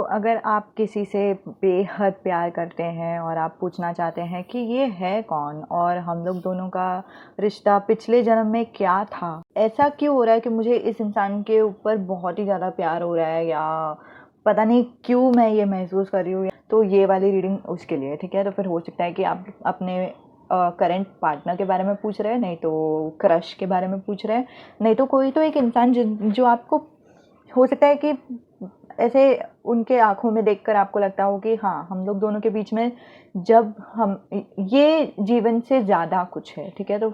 अगर आप किसी से बेहद प्यार करते हैं और आप पूछना चाहते हैं कि ये है कौन और हम लोग दोनों का रिश्ता पिछले जन्म में क्या था, ऐसा क्यों हो रहा है कि मुझे इस इंसान के ऊपर बहुत ही ज़्यादा प्यार हो रहा है, या पता नहीं क्यों मैं ये महसूस कर रही हूँ, तो ये वाली रीडिंग उसके लिए, ठीक है। तो फिर हो सकता है कि आप अपने करंट पार्टनर के बारे में पूछ रहे हैं, नहीं तो क्रश के बारे में पूछ रहे हैं, नहीं तो कोई तो एक इंसान जो आपको हो सकता है कि ऐसे उनके आँखों में देखकर आपको लगता हो कि हाँ, हम लोग दोनों के बीच में जब हम ये जीवन से ज़्यादा कुछ है, ठीक है। तो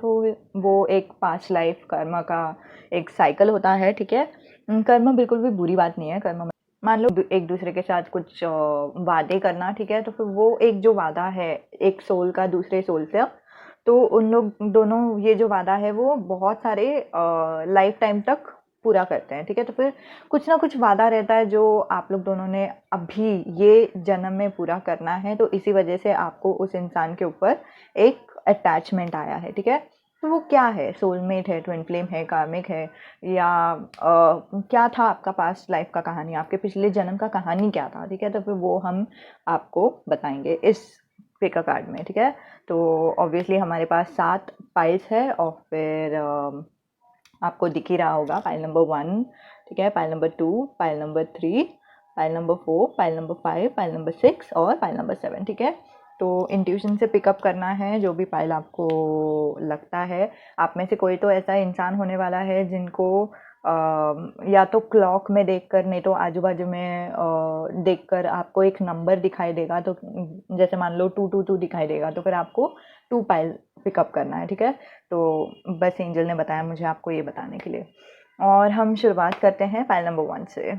वो एक पास्ट लाइफ कर्म का एक साइकिल होता है, ठीक है। कर्म बिल्कुल भी बुरी बात नहीं है। कर्म मान लो एक दूसरे के साथ कुछ वादे करना, ठीक है। तो फिर वो एक जो वादा है एक सोल का दूसरे सोल से, तो उन लोग दोनों ये जो वादा है वो बहुत सारे लाइफ टाइम तक पूरा करते हैं, ठीक है। तो फिर कुछ ना कुछ वादा रहता है जो आप लोग दोनों ने अभी ये जन्म में पूरा करना है, तो इसी वजह से आपको उस इंसान के ऊपर एक अटैचमेंट आया है, ठीक है। तो वो क्या है? सोलमेट है, ट्विन फ्लेम है, कार्मिक है, या क्या था आपका पास्ट लाइफ का कहानी, आपके पिछले जन्म का कहानी क्या था, ठीक है। तो फिर वो हम आपको बताएंगे इस पिक अ कार्ड में, ठीक है। तो ऑब्वियसली हमारे पास 7 पाइल्स है और फिर आपको दिख ही रहा होगा पाइल नंबर 1, ठीक है, pile number 2, pile number 3, pile number 4, pile number 5, pile number 6 और पाइल नंबर 7, ठीक है। तो इंट्यूशन से पिकअप करना है जो भी पाइल आपको लगता है। आप में से कोई तो ऐसा इंसान होने वाला है जिनको या तो क्लॉक में देखकर, नहीं तो आजू बाजू में देखकर आपको एक नंबर दिखाई देगा, तो जैसे मान लो 222 दिखाई देगा, तो फिर आपको 2 पाइल पिकअप करना है, ठीक है। तो बस एंजल ने बताया मुझे आपको ये बताने के लिए। और हम शुरुआत करते हैं पाइल नंबर 1 से।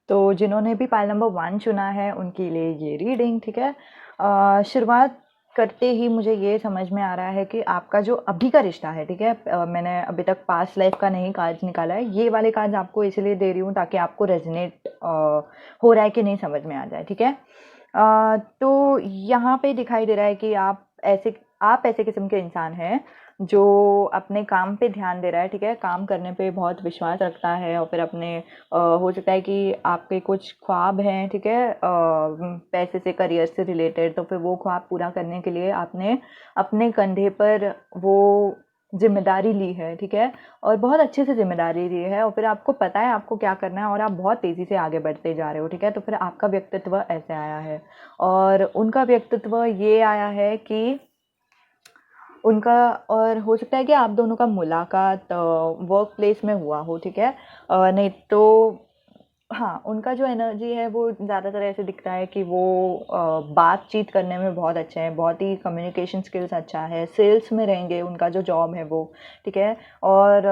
तो जिन्होंने भी पाइल नंबर 1 चुना है उनके लिए ये रीडिंग, ठीक है। शुरुआत करते ही मुझे ये समझ में आ रहा है कि आपका जो अभी का रिश्ता है, ठीक है। मैंने अभी तक पास्ट लाइफ का नहीं कार्ड निकाला है, ये वाले कार्ड आपको इसलिए दे रही हूँ ताकि आपको रेजनेट हो रहा है कि नहीं समझ में आ जाए, ठीक है। तो यहाँ पे दिखाई दे रहा है कि आप ऐसे किस्म के इंसान हैं जो अपने काम पे ध्यान दे रहा है, ठीक है। काम करने पे बहुत विश्वास रखता है और फिर अपने हो सकता है कि आपके कुछ ख्वाब हैं, ठीक है, पैसे से, करियर से रिलेटेड, तो फिर वो ख्वाब पूरा करने के लिए आपने अपने कंधे पर वो जिम्मेदारी ली है, ठीक है। और बहुत अच्छे से जिम्मेदारी ली है और फिर आपको पता है आपको क्या करना है और आप बहुत तेज़ी से आगे बढ़ते जा रहे हो, ठीक है। तो फिर आपका व्यक्तित्व ऐसे आया है और उनका व्यक्तित्व ये आया है कि उनका, और हो सकता है कि आप दोनों का मुलाकात वर्क प्लेस में हुआ हो, ठीक है। नहीं तो हाँ, उनका जो एनर्जी है वो ज़्यादातर ऐसे दिखता है कि वो बातचीत करने में बहुत अच्छे हैं, बहुत ही कम्युनिकेशन स्किल्स अच्छा है, सेल्स में रहेंगे, उनका जो जॉब है वो, ठीक है। और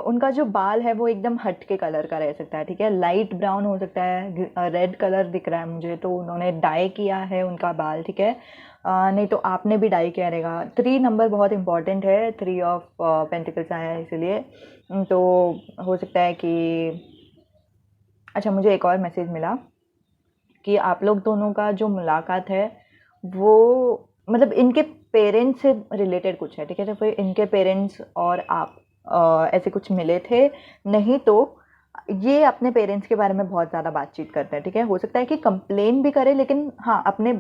उनका जो बाल है वो एकदम हटके कलर का रह सकता है, ठीक है। लाइट ब्राउन हो सकता है, रेड कलर दिख रहा है मुझे, तो उन्होंने डाई किया है उनका बाल, ठीक है। नहीं तो आपने भी डाई किया रहेगा। 3 नंबर बहुत इंपॉर्टेंट है, 3 ऑफ पेंटिकल्स आया है इसीलिए। तो हो सकता है कि अच्छा, मुझे एक और मैसेज मिला कि आप लोग दोनों का जो मुलाकात है वो मतलब इनके पेरेंट्स से रिलेटेड कुछ है, ठीक है। तो फिर इनके पेरेंट्स और आप ऐसे कुछ मिले थे, नहीं तो ये अपने पेरेंट्स के बारे में बहुत ज़्यादा बातचीत करते हैं, ठीक है। हो सकता है कि कंप्लेन भी करे, लेकिन हाँ, अपने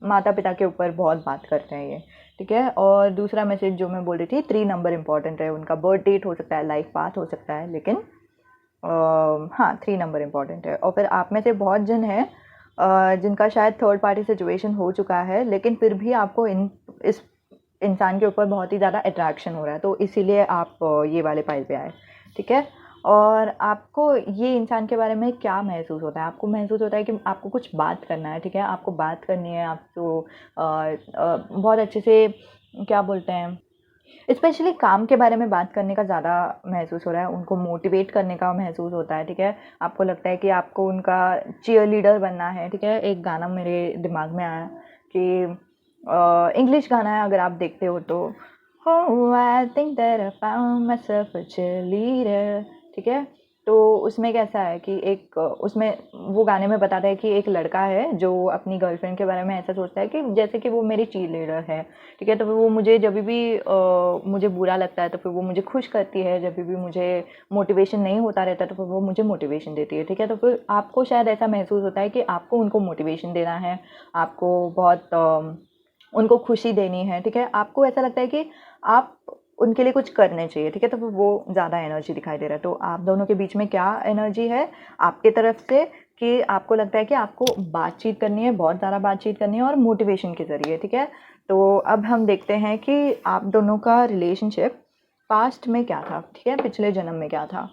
माता पिता के ऊपर बहुत बात करते हैं ये, ठीक है। और दूसरा मैसेज जो मैं बोल रही थी, 3 नंबर इंपॉर्टेंट है, उनका बर्थ डेट हो सकता है, लाइफ पाथ हो सकता है, लेकिन हाँ, 3 नंबर इम्पॉर्टेंट है। और फिर आप में से बहुत जन हैं जिनका शायद थर्ड पार्टी सिचुएशन हो चुका है, लेकिन फिर भी आपको इस इंसान के ऊपर बहुत ही ज़्यादा अट्रैक्शन हो रहा है, तो इसीलिए आप ये वाले पाइल पे आए, ठीक है। और आपको ये इंसान के बारे में क्या महसूस होता है? आपको महसूस होता है कि आपको कुछ बात करना है, ठीक है, आपको बात करनी है, आपको बहुत अच्छे से क्या बोलते हैं, स्पेशली काम के बारे में बात करने का ज़्यादा महसूस हो रहा है, उनको मोटिवेट करने का महसूस होता है, ठीक है। आपको लगता है कि आपको उनका चीयर लीडर बनना है, ठीक है। एक गाना मेरे दिमाग में आया कि इंग्लिश गाना है, अगर आप देखते हो तो, Oh, I think that I found myself a cheerleader, ठीक है। तो उसमें कैसा है कि एक उसमें वो गाने में बताता है कि एक लड़का है जो अपनी गर्लफ्रेंड के बारे में ऐसा सोचता है कि जैसे कि वो मेरी चीयर लीडर है, ठीक है। तो फिर वो मुझे जब भी मुझे बुरा लगता है तो फिर वो मुझे खुश करती है, जब भी मुझे मोटिवेशन नहीं होता रहता तो फिर वो मुझे मोटिवेशन देती है, ठीक है। तो फिर आपको शायद ऐसा महसूस होता है कि आपको उनको मोटिवेशन देना है, आपको बहुत उनको खुशी देनी है, ठीक है। आपको ऐसा लगता है कि आप उनके लिए कुछ करने चाहिए, ठीक है। तो फिर वो ज़्यादा एनर्जी दिखाई दे रहा है। तो आप दोनों के बीच में क्या एनर्जी है आपके तरफ से कि आपको लगता है कि आपको बातचीत करनी है, बहुत ज़्यादा बातचीत करनी है और मोटिवेशन के ज़रिए, ठीक है। तो अब हम देखते हैं कि आप दोनों का रिलेशनशिप पास्ट में क्या था, ठीक है, पिछले जन्म में क्या था।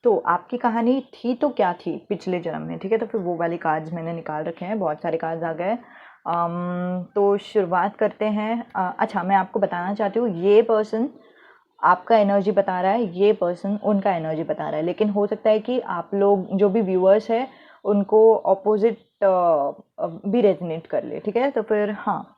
तो आपकी कहानी थी तो क्या थी पिछले जन्म में, ठीक है। तो फिर वो वाली कार्ड्स मैंने निकाल रखे हैं, बहुत सारे कार्ड्स आ गए। तो शुरुआत करते हैं। अच्छा, मैं आपको बताना चाहती हूँ, ये पर्सन आपका एनर्जी बता रहा है, ये पर्सन उनका एनर्जी बता रहा है, लेकिन हो सकता है कि आप लोग जो भी व्यूअर्स है उनको ऑपोजिट भी रेजोनेट कर ले, ठीक है। तो फिर हाँ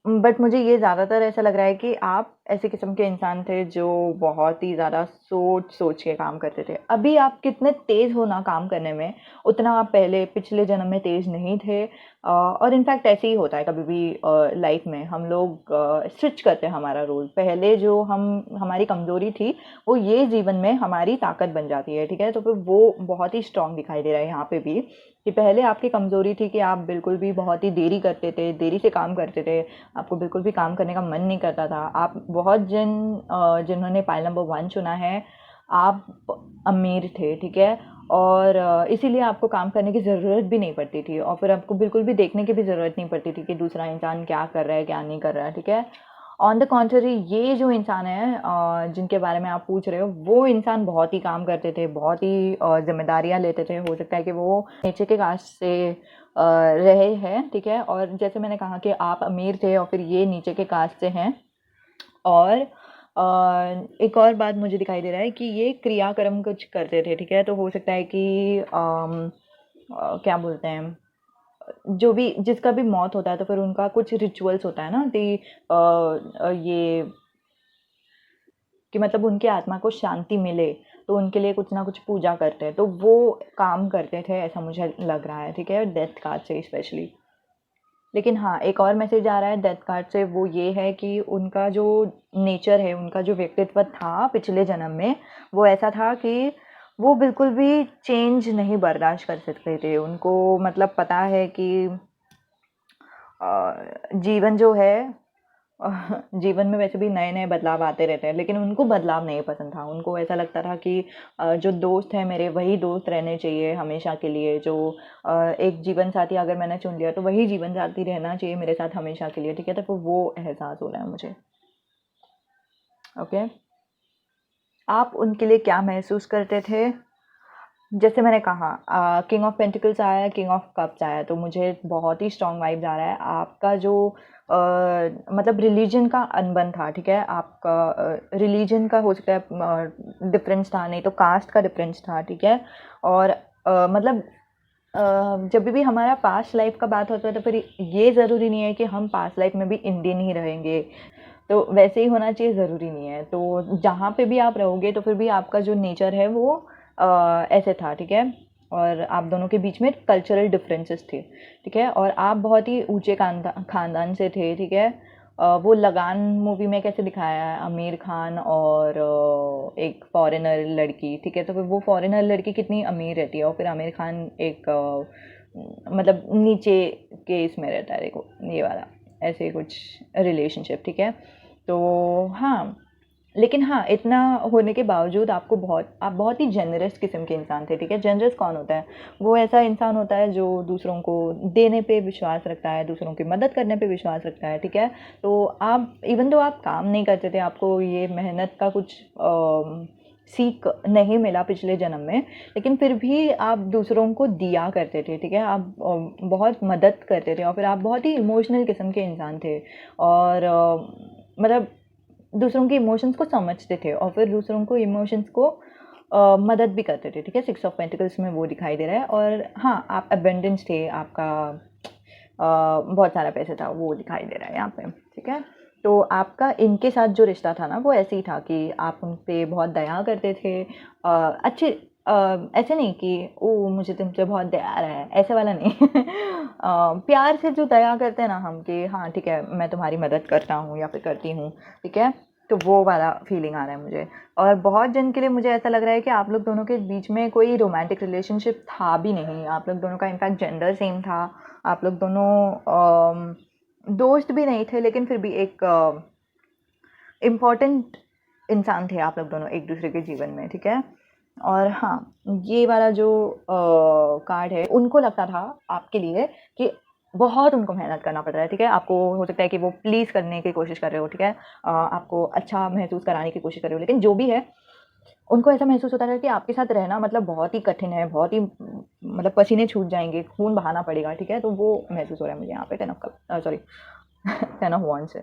बट मुझे ये ज़्यादातर ऐसा लग रहा है कि आप ऐसे किस्म के इंसान थे जो बहुत ही ज़्यादा सोच सोच के काम करते थे। अभी आप कितने तेज़ हो ना काम करने में, उतना आप पहले पिछले जन्म में तेज़ नहीं थे। और इनफैक्ट ऐसे ही होता है कभी भी लाइफ में, हम लोग स्विच करते हैं हमारा रोल। पहले जो हमारी कमज़ोरी थी वो ये जीवन में हमारी ताकत बन जाती है, ठीक है। तो फिर वो बहुत ही स्ट्रॉन्ग दिखाई दे रहा है यहाँ पे भी, कि पहले आपकी कमज़ोरी थी कि आप बिल्कुल भी बहुत ही देरी करते थे, देरी से काम करते थे, आपको बिल्कुल भी काम करने का मन नहीं करता था। आप बहुत जिन्होंने पाइल नंबर 1 चुना है, आप अमीर थे, ठीक है। और इसीलिए आपको काम करने की ज़रूरत भी नहीं पड़ती थी, और फिर आपको बिल्कुल भी देखने की भी ज़रूरत नहीं पड़ती थी कि दूसरा इंसान क्या कर रहा है, क्या नहीं कर रहा है, ठीक है। ऑन द कॉन्ट्ररी, ये जो इंसान है जिनके बारे में आप पूछ रहे हो, वो इंसान बहुत ही काम करते थे, बहुत ही ज़िम्मेदारियाँ लेते थे। हो सकता है कि वो नीचे के कास्ट से रहे हैं, ठीक है। और जैसे मैंने कहा कि आप अमीर थे और फिर ये नीचे के कास्ट से हैं। और एक और बात मुझे दिखाई दे रहा है कि ये क्रियाक्रम कुछ करते थे, ठीक है। तो हो सकता है कि क्या बोलते हैं, जो भी जिसका भी मौत होता है तो फिर उनका कुछ रिचुअल्स होता है ना कि ये कि मतलब उनकी आत्मा को शांति मिले, तो उनके लिए कुछ ना कुछ पूजा करते हैं, तो वो काम करते थे, ऐसा मुझे लग रहा है, ठीक है, डेथ कार्ड से स्पेशली। लेकिन हाँ, एक और मैसेज आ रहा है डेथ कार्ड से, वो ये है कि उनका जो नेचर है, उनका जो व्यक्तित्व था पिछले जन्म में, वो ऐसा था कि वो बिल्कुल भी चेंज नहीं बर्दाश्त कर सकते थे। उनको मतलब पता है कि जीवन जो है जीवन में वैसे भी नए नए बदलाव आते रहते हैं, लेकिन उनको बदलाव नहीं पसंद था। उनको ऐसा लगता था कि जो दोस्त है मेरे, वही दोस्त रहने चाहिए हमेशा के लिए। जो एक जीवन साथी अगर मैंने चुन लिया तो वही जीवन साथी रहना चाहिए मेरे साथ हमेशा के लिए, ठीक है। तो फिर वो एहसास हो रहा है मुझे। ओके, आप उनके लिए क्या महसूस करते थे। जैसे मैंने कहा, किंग ऑफ पेंटिकल्स आया, किंग ऑफ कप्स आया, तो मुझे बहुत ही स्ट्रॉन्ग वाइब्स आ रहा है। आपका जो मतलब रिलीजन का अनबन था, ठीक है। आपका रिलीजन का हो सकता है डिफरेंस था, नहीं तो कास्ट का डिफरेंस था, ठीक है। और मतलब जब भी हमारा पास्ट लाइफ का बात होता है तो फिर ये ज़रूरी नहीं है कि हम पास्ट लाइफ में भी इंडियन ही रहेंगे, तो वैसे ही होना चाहिए, ज़रूरी नहीं है। तो जहाँ पे भी आप रहोगे तो फिर भी आपका जो नेचर है वो ऐसे था, ठीक है। और आप दोनों के बीच में कल्चरल डिफरेंसेस थे, ठीक है। और आप बहुत ही ऊंचे खानदान से थे, ठीक है। वो लगान मूवी में कैसे दिखाया है, आमिर खान और एक फॉरेनर लड़की, ठीक है। तो फिर वो फॉरेनर लड़की कितनी अमीर रहती है और फिर आमिर खान एक मतलब नीचे के इसमें रहता है, देखो ये वाला ऐसे कुछ रिलेशनशिप, ठीक है। तो हाँ, लेकिन हाँ, इतना होने के बावजूद आप बहुत ही जेनरस किस्म के इंसान थे, ठीक है। जेनरस कौन होता है, वो ऐसा इंसान होता है जो दूसरों को देने पे विश्वास रखता है, दूसरों की मदद करने पे विश्वास रखता है, ठीक है। तो आप इवन तो आप काम नहीं करते थे, आपको ये मेहनत का कुछ सीख नहीं मिला पिछले जन्म में, लेकिन फिर भी आप दूसरों को दिया करते थे, ठीक है। आप बहुत मदद करते थे और फिर आप बहुत ही इमोशनल किस्म के इंसान थे। और मतलब दूसरों के इमोशंस को समझते थे और फिर दूसरों को इमोशंस को मदद भी करते थे, ठीक है। 6 ऑफ पेंटिकल्स में वो दिखाई दे रहा है। और हाँ, आप अबेंडेंस थे, आपका बहुत सारा पैसे था, वो दिखाई दे रहा है यहाँ पे, ठीक है। तो आपका इनके साथ जो रिश्ता था ना वो ऐसे ही था कि आप उन पे बहुत दया करते थे। अच्छे ऐसे नहीं कि ओह मुझे तुम पे बहुत दया आ रहा है, ऐसे वाला नहीं। प्यार से जो दया करते हैं ना हम कि हाँ ठीक है मैं तुम्हारी मदद करता हूँ या फिर करती हूँ, ठीक है, तो वो वाला फीलिंग आ रहा है मुझे। और बहुत जन के लिए मुझे ऐसा लग रहा है कि आप लोग दोनों के बीच में कोई रोमांटिक रिलेशनशिप था भी नहीं, आप लोग दोनों का इनफैक्ट जेंडर सेम था, आप लोग दोनों दोस्त भी नहीं थे, लेकिन फिर भी एक इम्पॉर्टेंट इंसान थे आप लोग दोनों एक दूसरे के जीवन में, ठीक है। और हाँ, ये वाला जो कार्ड है उनको लगता था आपके लिए कि बहुत उनको मेहनत करना पड़ रहा है, ठीक है, आपको हो सकता है कि वो प्लीज़ करने की कोशिश कर रहे हो, ठीक है, आपको अच्छा महसूस कराने की कोशिश कर रहे हो, लेकिन जो भी है उनको ऐसा महसूस होता है कि आपके साथ रहना मतलब बहुत ही कठिन है, बहुत ही मतलब पसीने छूट जाएंगे, खून बहाना पड़ेगा, ठीक है, तो वो महसूस हो रहा है मुझे यहाँ पे 10 of cup sorry 10 of wands से।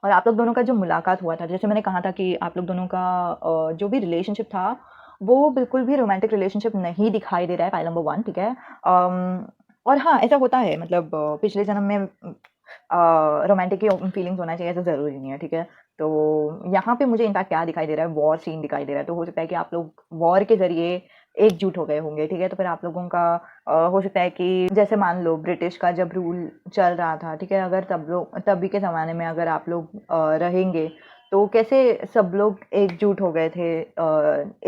और आप लोग दोनों का जो मुलाकात हुआ था, जैसे मैंने कहा था कि आप लोग दोनों का जो भी रिलेशनशिप था वो बिल्कुल भी रोमांटिक रिलेशनशिप नहीं दिखाई दे रहा है, पाइल नंबर 1, ठीक है। और हाँ ऐसा होता है, मतलब पिछले जन्म में रोमांटिक की फीलिंग्स होना चाहिए ऐसा ज़रूरी नहीं है, ठीक है। तो यहाँ पे मुझे इनफैक्ट क्या दिखाई दे रहा है, वॉर सीन दिखाई दे रहा है, तो हो सकता है कि आप लोग वॉर के ज़रिए एकजुट हो गए होंगे, ठीक है। तो फिर आप लोगों का हो सकता है कि जैसे मान लो ब्रिटिश का जब रूल चल रहा था, ठीक है, अगर तभी के ज़माने में अगर आप लोग रहेंगे तो कैसे सब लोग एकजुट हो गए थे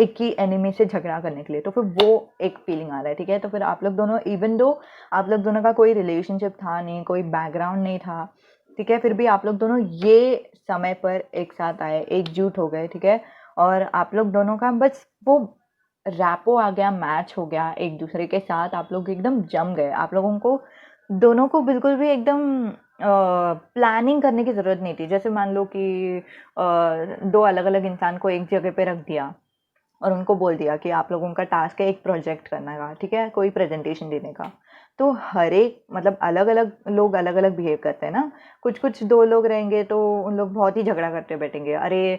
एक ही एनिमी से झगड़ा करने के लिए, तो फिर वो एक फीलिंग आ रहा है, ठीक है। तो फिर आप लोग दोनों इवन दो आप लोग दोनों का कोई रिलेशनशिप था नहीं, कोई बैकग्राउंड नहीं था, ठीक है, फिर भी आप लोग दोनों ये समय पर एक साथ आए, एकजुट हो गए, ठीक है। और आप लोग दोनों का बस वो रैपो आ गया, मैच हो गया एक दूसरे के साथ, आप लोग एकदम जम गए, आप लोगों को दोनों को बिल्कुल भी एकदम प्लानिंग करने की ज़रूरत नहीं थी। जैसे मान लो कि दो अलग अलग इंसान को एक जगह पे रख दिया और उनको बोल दिया कि आप लोगों का टास्क है एक प्रोजेक्ट करने का, ठीक है, कोई प्रेजेंटेशन देने का, तो हर एक मतलब अलग अलग लोग अलग अलग बिहेव करते हैं ना। कुछ कुछ दो लोग रहेंगे तो उन लोग बहुत ही झगड़ा करते बैठेंगे, अरे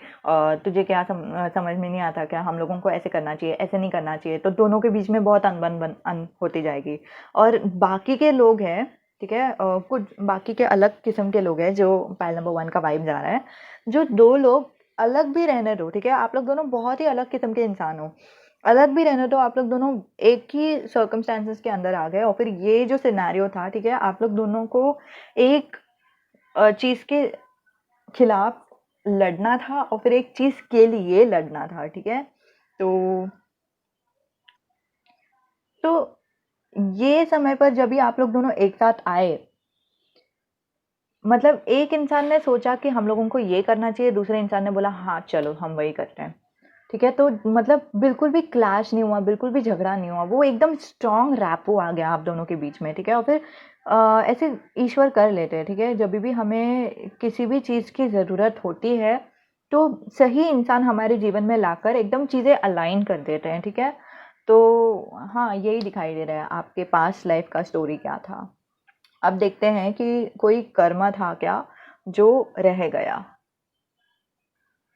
तुझे क्या समझ में नहीं आता क्या, हम लोगों को ऐसे करना चाहिए, ऐसे नहीं करना चाहिए, तो दोनों के बीच में बहुत अन होती जाएगी। और बाकी के लोग हैं, ठीक है, कुछ बाकी के अलग किस्म के लोग हैं जो पाइल नंबर 1 का वाइब जा रहा है, जो दो लोग अलग भी रहने दो, ठीक है, आप लोग दोनों बहुत ही अलग किस्म के इंसान हो, अलग भी रहने दो, आप लोग दोनों एक ही सर्कमस्टेंसेस के अंदर आ गए, और फिर ये जो सिनेरियो था, ठीक है, आप लोग दोनों को एक चीज़ के खिलाफ लड़ना था और फिर एक चीज़ के लिए लड़ना था, ठीक है। तो ये समय पर जब भी आप लोग दोनों एक साथ आए, मतलब एक इंसान ने सोचा कि हम लोगों को ये करना चाहिए, दूसरे इंसान ने बोला हाँ चलो हम वही करते हैं, ठीक है। तो मतलब बिल्कुल भी क्लैश नहीं हुआ, बिल्कुल भी झगड़ा नहीं हुआ, वो एकदम स्ट्रॉन्ग रैपो आ गया आप दोनों के बीच में, ठीक है। और फिर ऐसे ईश्वर कर लेते हैं, ठीक है, जब भी हमें किसी भी चीज़ की ज़रूरत होती है तो सही इंसान हमारे जीवन में लाकर एकदम चीज़ें अलाइन कर देते हैं, ठीक है। तो हाँ यही दिखाई दे रहा है आपके पास लाइफ का स्टोरी क्या था। अब देखते हैं कि कोई कर्म था क्या जो रह गया।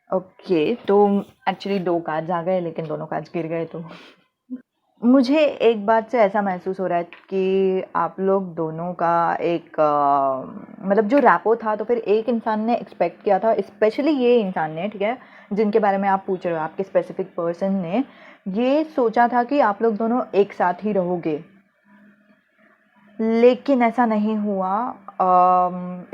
ओके, तो एक्चुअली 2 कार्ड्स आ गए लेकिन दोनों कार्ड्स गिर गए, तो मुझे एक बात से ऐसा महसूस हो रहा है कि आप लोग दोनों का एक मतलब जो रैपो था, तो फिर एक इंसान ने एक्सपेक्ट किया था, स्पेशली ये इंसान ने, ठीक है, जिनके बारे में आप पूछ रहे हो, आपके स्पेसिफिक पर्सन ने ये सोचा था कि आप लोग दोनों एक साथ ही रहोगे, लेकिन ऐसा नहीं हुआ।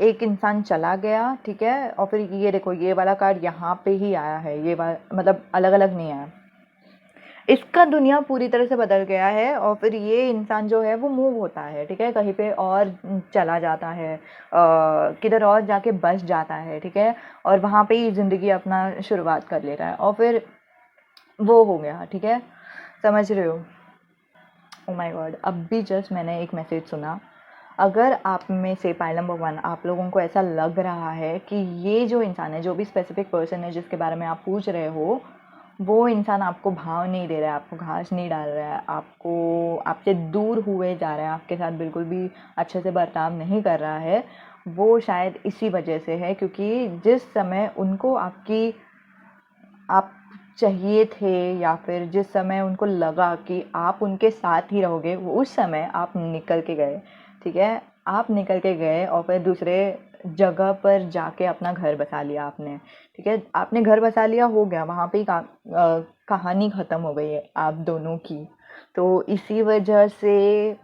एक इंसान चला गया, ठीक है, और फिर ये देखो ये वाला कार्ड यहाँ पे ही आया है, ये वाला मतलब अलग अलग नहीं आया, इसका दुनिया पूरी तरह से बदल गया है, और फिर ये इंसान जो है वो मूव होता है, ठीक है, कहीं पे और चला जाता है, किधर और जाके बस जाता है, ठीक है, और वहाँ पे ही ज़िंदगी अपना शुरुआत कर लेता है, और फिर वो हो गया, ठीक है, समझ रहे हो। ओ माय गॉड, अब भी जस्ट मैंने एक मैसेज सुना। अगर आप में से पाइल नंबर 1 आप लोगों को ऐसा लग रहा है कि ये जो इंसान है, जो भी स्पेसिफिक पर्सन है जिसके बारे में आप पूछ रहे हो, वो इंसान आपको भाव नहीं दे रहा है, आपको घास नहीं डाल रहा है, आपको आपसे दूर हुए जा रहा है, आपके साथ बिल्कुल भी अच्छे से बर्ताव नहीं कर रहा है, वो शायद इसी वजह से है क्योंकि जिस समय उनको आप चाहिए थे, या फिर जिस समय उनको लगा कि आप उनके साथ ही रहोगे, वो उस समय आप निकल के गए, ठीक है, आप निकल के गए और फिर दूसरे जगह पर जाके अपना घर बसा लिया आपने, ठीक है, आपने घर बसा लिया, हो गया वहाँ पे ही कहानी ख़त्म हो गई है आप दोनों की। तो इसी वजह से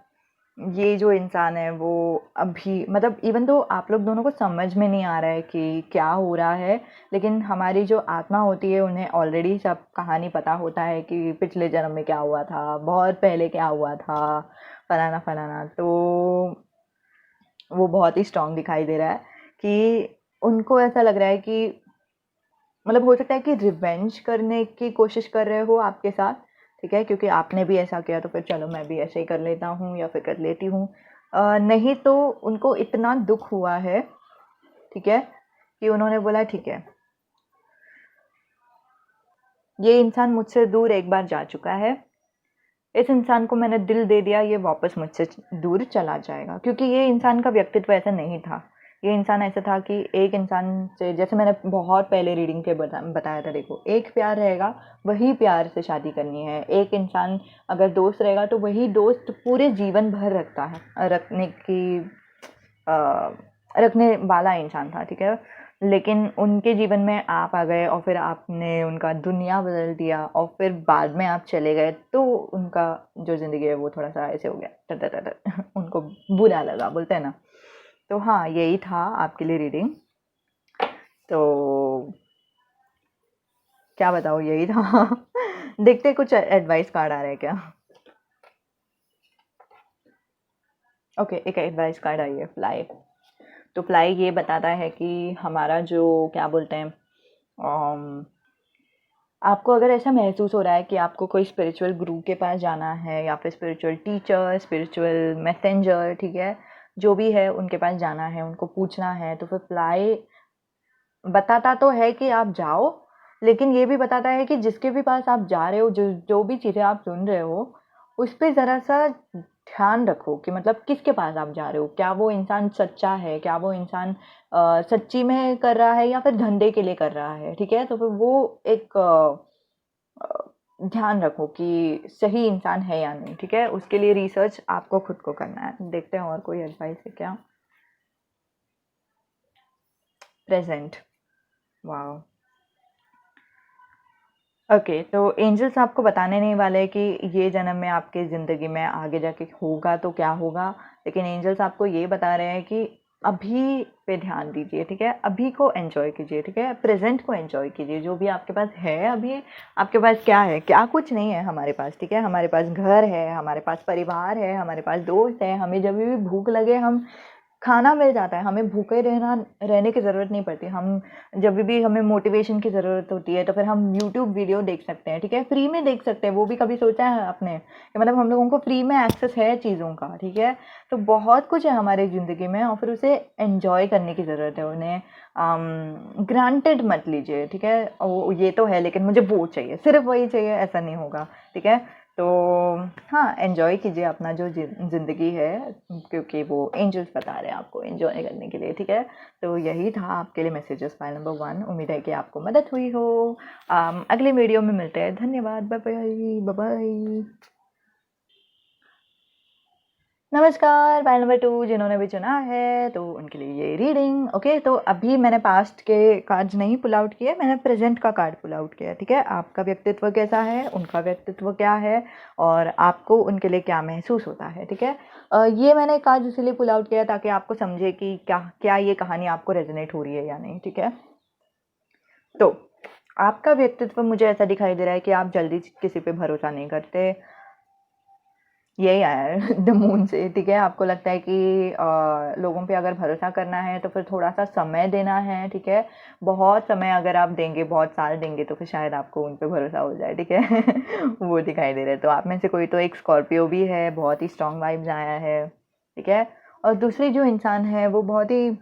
ये जो इंसान है वो अभी मतलब इवन तो आप लोग दोनों को समझ में नहीं आ रहा है कि क्या हो रहा है, लेकिन हमारी जो आत्मा होती है उन्हें ऑलरेडी सब कहानी पता होता है कि पिछले जन्म में क्या हुआ था, बहुत पहले क्या हुआ था, फलाना फलाना। तो वो बहुत ही स्ट्रांग दिखाई दे रहा है कि उनको ऐसा लग रहा है कि मतलब हो सकता है कि रिवेंज करने की कोशिश कर रहे हो आपके साथ, ठीक है, क्योंकि आपने भी ऐसा किया तो फिर चलो मैं भी ऐसे ही कर लेता हूँ या फिर कर लेती हूँ। नहीं तो उनको इतना दुख हुआ है, ठीक है, कि उन्होंने बोला ठीक है, ये इंसान मुझसे दूर एक बार जा चुका है, इस इंसान को मैंने दिल दे दिया, ये वापस मुझसे दूर चला जाएगा। क्योंकि ये इंसान का व्यक्तित्व ऐसा नहीं था। ये इंसान ऐसा था कि एक इंसान से, जैसे मैंने बहुत पहले रीडिंग के बताया था, देखो एक प्यार रहेगा, वही प्यार से शादी करनी है। एक इंसान अगर दोस्त रहेगा तो वही दोस्त पूरे जीवन भर रखता है, रखने वाला इंसान था, ठीक है। लेकिन उनके जीवन में आप आ गए और फिर आपने उनका दुनिया बदल दिया और फिर बाद में आप चले गए, तो उनका जो ज़िंदगी है वो थोड़ा सा ऐसे हो गया, टर टर टर टर। उनको बुरा लगा, बोलते हैं ना। तो हाँ, यही था आपके लिए रीडिंग। तो क्या बताओ, यही था। देखते कुछ एडवाइस कार्ड आ रहा है क्या? ओके, एक एडवाइस कार्ड आई है, फ्लाई। तो फ्लाई ये बताता है कि हमारा जो क्या बोलते हैं, आपको अगर ऐसा महसूस हो रहा है कि आपको कोई स्पिरिचुअल गुरु के पास जाना है या फिर स्पिरिचुअल टीचर, स्पिरिचुअल मैसेंजर, ठीक है, जो भी है उनके पास जाना है, उनको पूछना है, तो फिर फ्लाई बताता तो है कि आप जाओ, लेकिन ये भी बताता है कि जिसके भी पास आप जा रहे हो, जो भी चीज़ें आप सुन रहे हो, उस पे ज़रा सा ध्यान रखो कि मतलब किसके पास आप जा रहे हो, क्या वो इंसान सच्चा है, क्या वो इंसान सच्ची में कर रहा है या फिर धंधे के लिए कर रहा है, ठीक है। तो फिर वो एक ध्यान रखो कि सही इंसान है या नहीं, ठीक है। उसके लिए रिसर्च आपको खुद को करना है। देखते हैं और कोई एडवाइस है क्या। प्रेजेंट, वाह। ओके, तो एंजल्स आपको बताने नहीं वाले कि ये जन्म में आपके ज़िंदगी में आगे जाके होगा तो क्या होगा, लेकिन एंजल्स आपको ये बता रहे हैं कि अभी पे ध्यान दीजिए, ठीक है, अभी को एंजॉय कीजिए, ठीक है, प्रेजेंट को एंजॉय कीजिए, जो भी आपके पास है अभी। आपके पास क्या है? क्या कुछ नहीं है हमारे पास, ठीक है। हमारे पास घर है, हमारे पास परिवार है, हमारे पास दोस्त है, हमें जब भी भूख लगे हम खाना मिल जाता है, हमें भूखे रहने की ज़रूरत नहीं पड़ती। हम जब भी हमें मोटिवेशन की ज़रूरत होती है तो फिर हम यूट्यूब वीडियो देख सकते हैं, ठीक है, फ्री में देख सकते हैं। वो भी कभी सोचा है आपने कि मतलब हम लोगों को फ्री में एक्सेस है चीज़ों का, ठीक है। तो बहुत कुछ है हमारी ज़िंदगी में और फिर उसे एंजॉय करने की ज़रूरत है। उन्हें ग्रांटेड मत लीजिए, ठीक है। वो ये तो है लेकिन मुझे वो चाहिए, सिर्फ वही चाहिए, ऐसा नहीं होगा, ठीक है। तो हाँ, एन्जॉय कीजिए अपना जो ज़िंदगी है, क्योंकि वो एंजल्स बता रहे हैं आपको एन्जॉय करने के लिए, ठीक है। तो यही था आपके लिए मैसेजेस फाइल नंबर 1। उम्मीद है कि आपको मदद हुई हो। अगले वीडियो में मिलते हैं। धन्यवाद, बाय बाय, बाय बाय। नमस्कार, फाइल नंबर 2 जिन्होंने भी चुना है तो उनके लिए ये रीडिंग। ओके, तो अभी मैंने पास्ट के कार्ड्स नहीं पुल आउट किए, मैंने प्रेजेंट का कार्ड पुल आउट किया, ठीक है। आपका व्यक्तित्व कैसा है, उनका व्यक्तित्व क्या है और आपको उनके लिए क्या महसूस होता है, ठीक है। ये मैंने कार्ड इसीलिए पुल आउट किया ताकि आपको समझे कि क्या क्या ये कहानी आपको रेजोनेट हो रही है या नहीं, ठीक है। तो आपका व्यक्तित्व मुझे ऐसा दिखाई दे रहा है कि आप जल्दी किसी पे भरोसा नहीं करते। यही आया है द मून से, ठीक है। आपको लगता है कि लोगों पे अगर भरोसा करना है तो फिर थोड़ा सा समय देना है, ठीक है। बहुत समय अगर आप देंगे, बहुत साल देंगे तो फिर शायद आपको उन पे भरोसा हो जाए, ठीक है। वो दिखाई दे रहा है। तो आप में से कोई तो एक स्कॉर्पियो भी है, बहुत ही स्ट्रॉन्ग वाइब्स आया है, ठीक है। और दूसरी जो इंसान है वो बहुत ही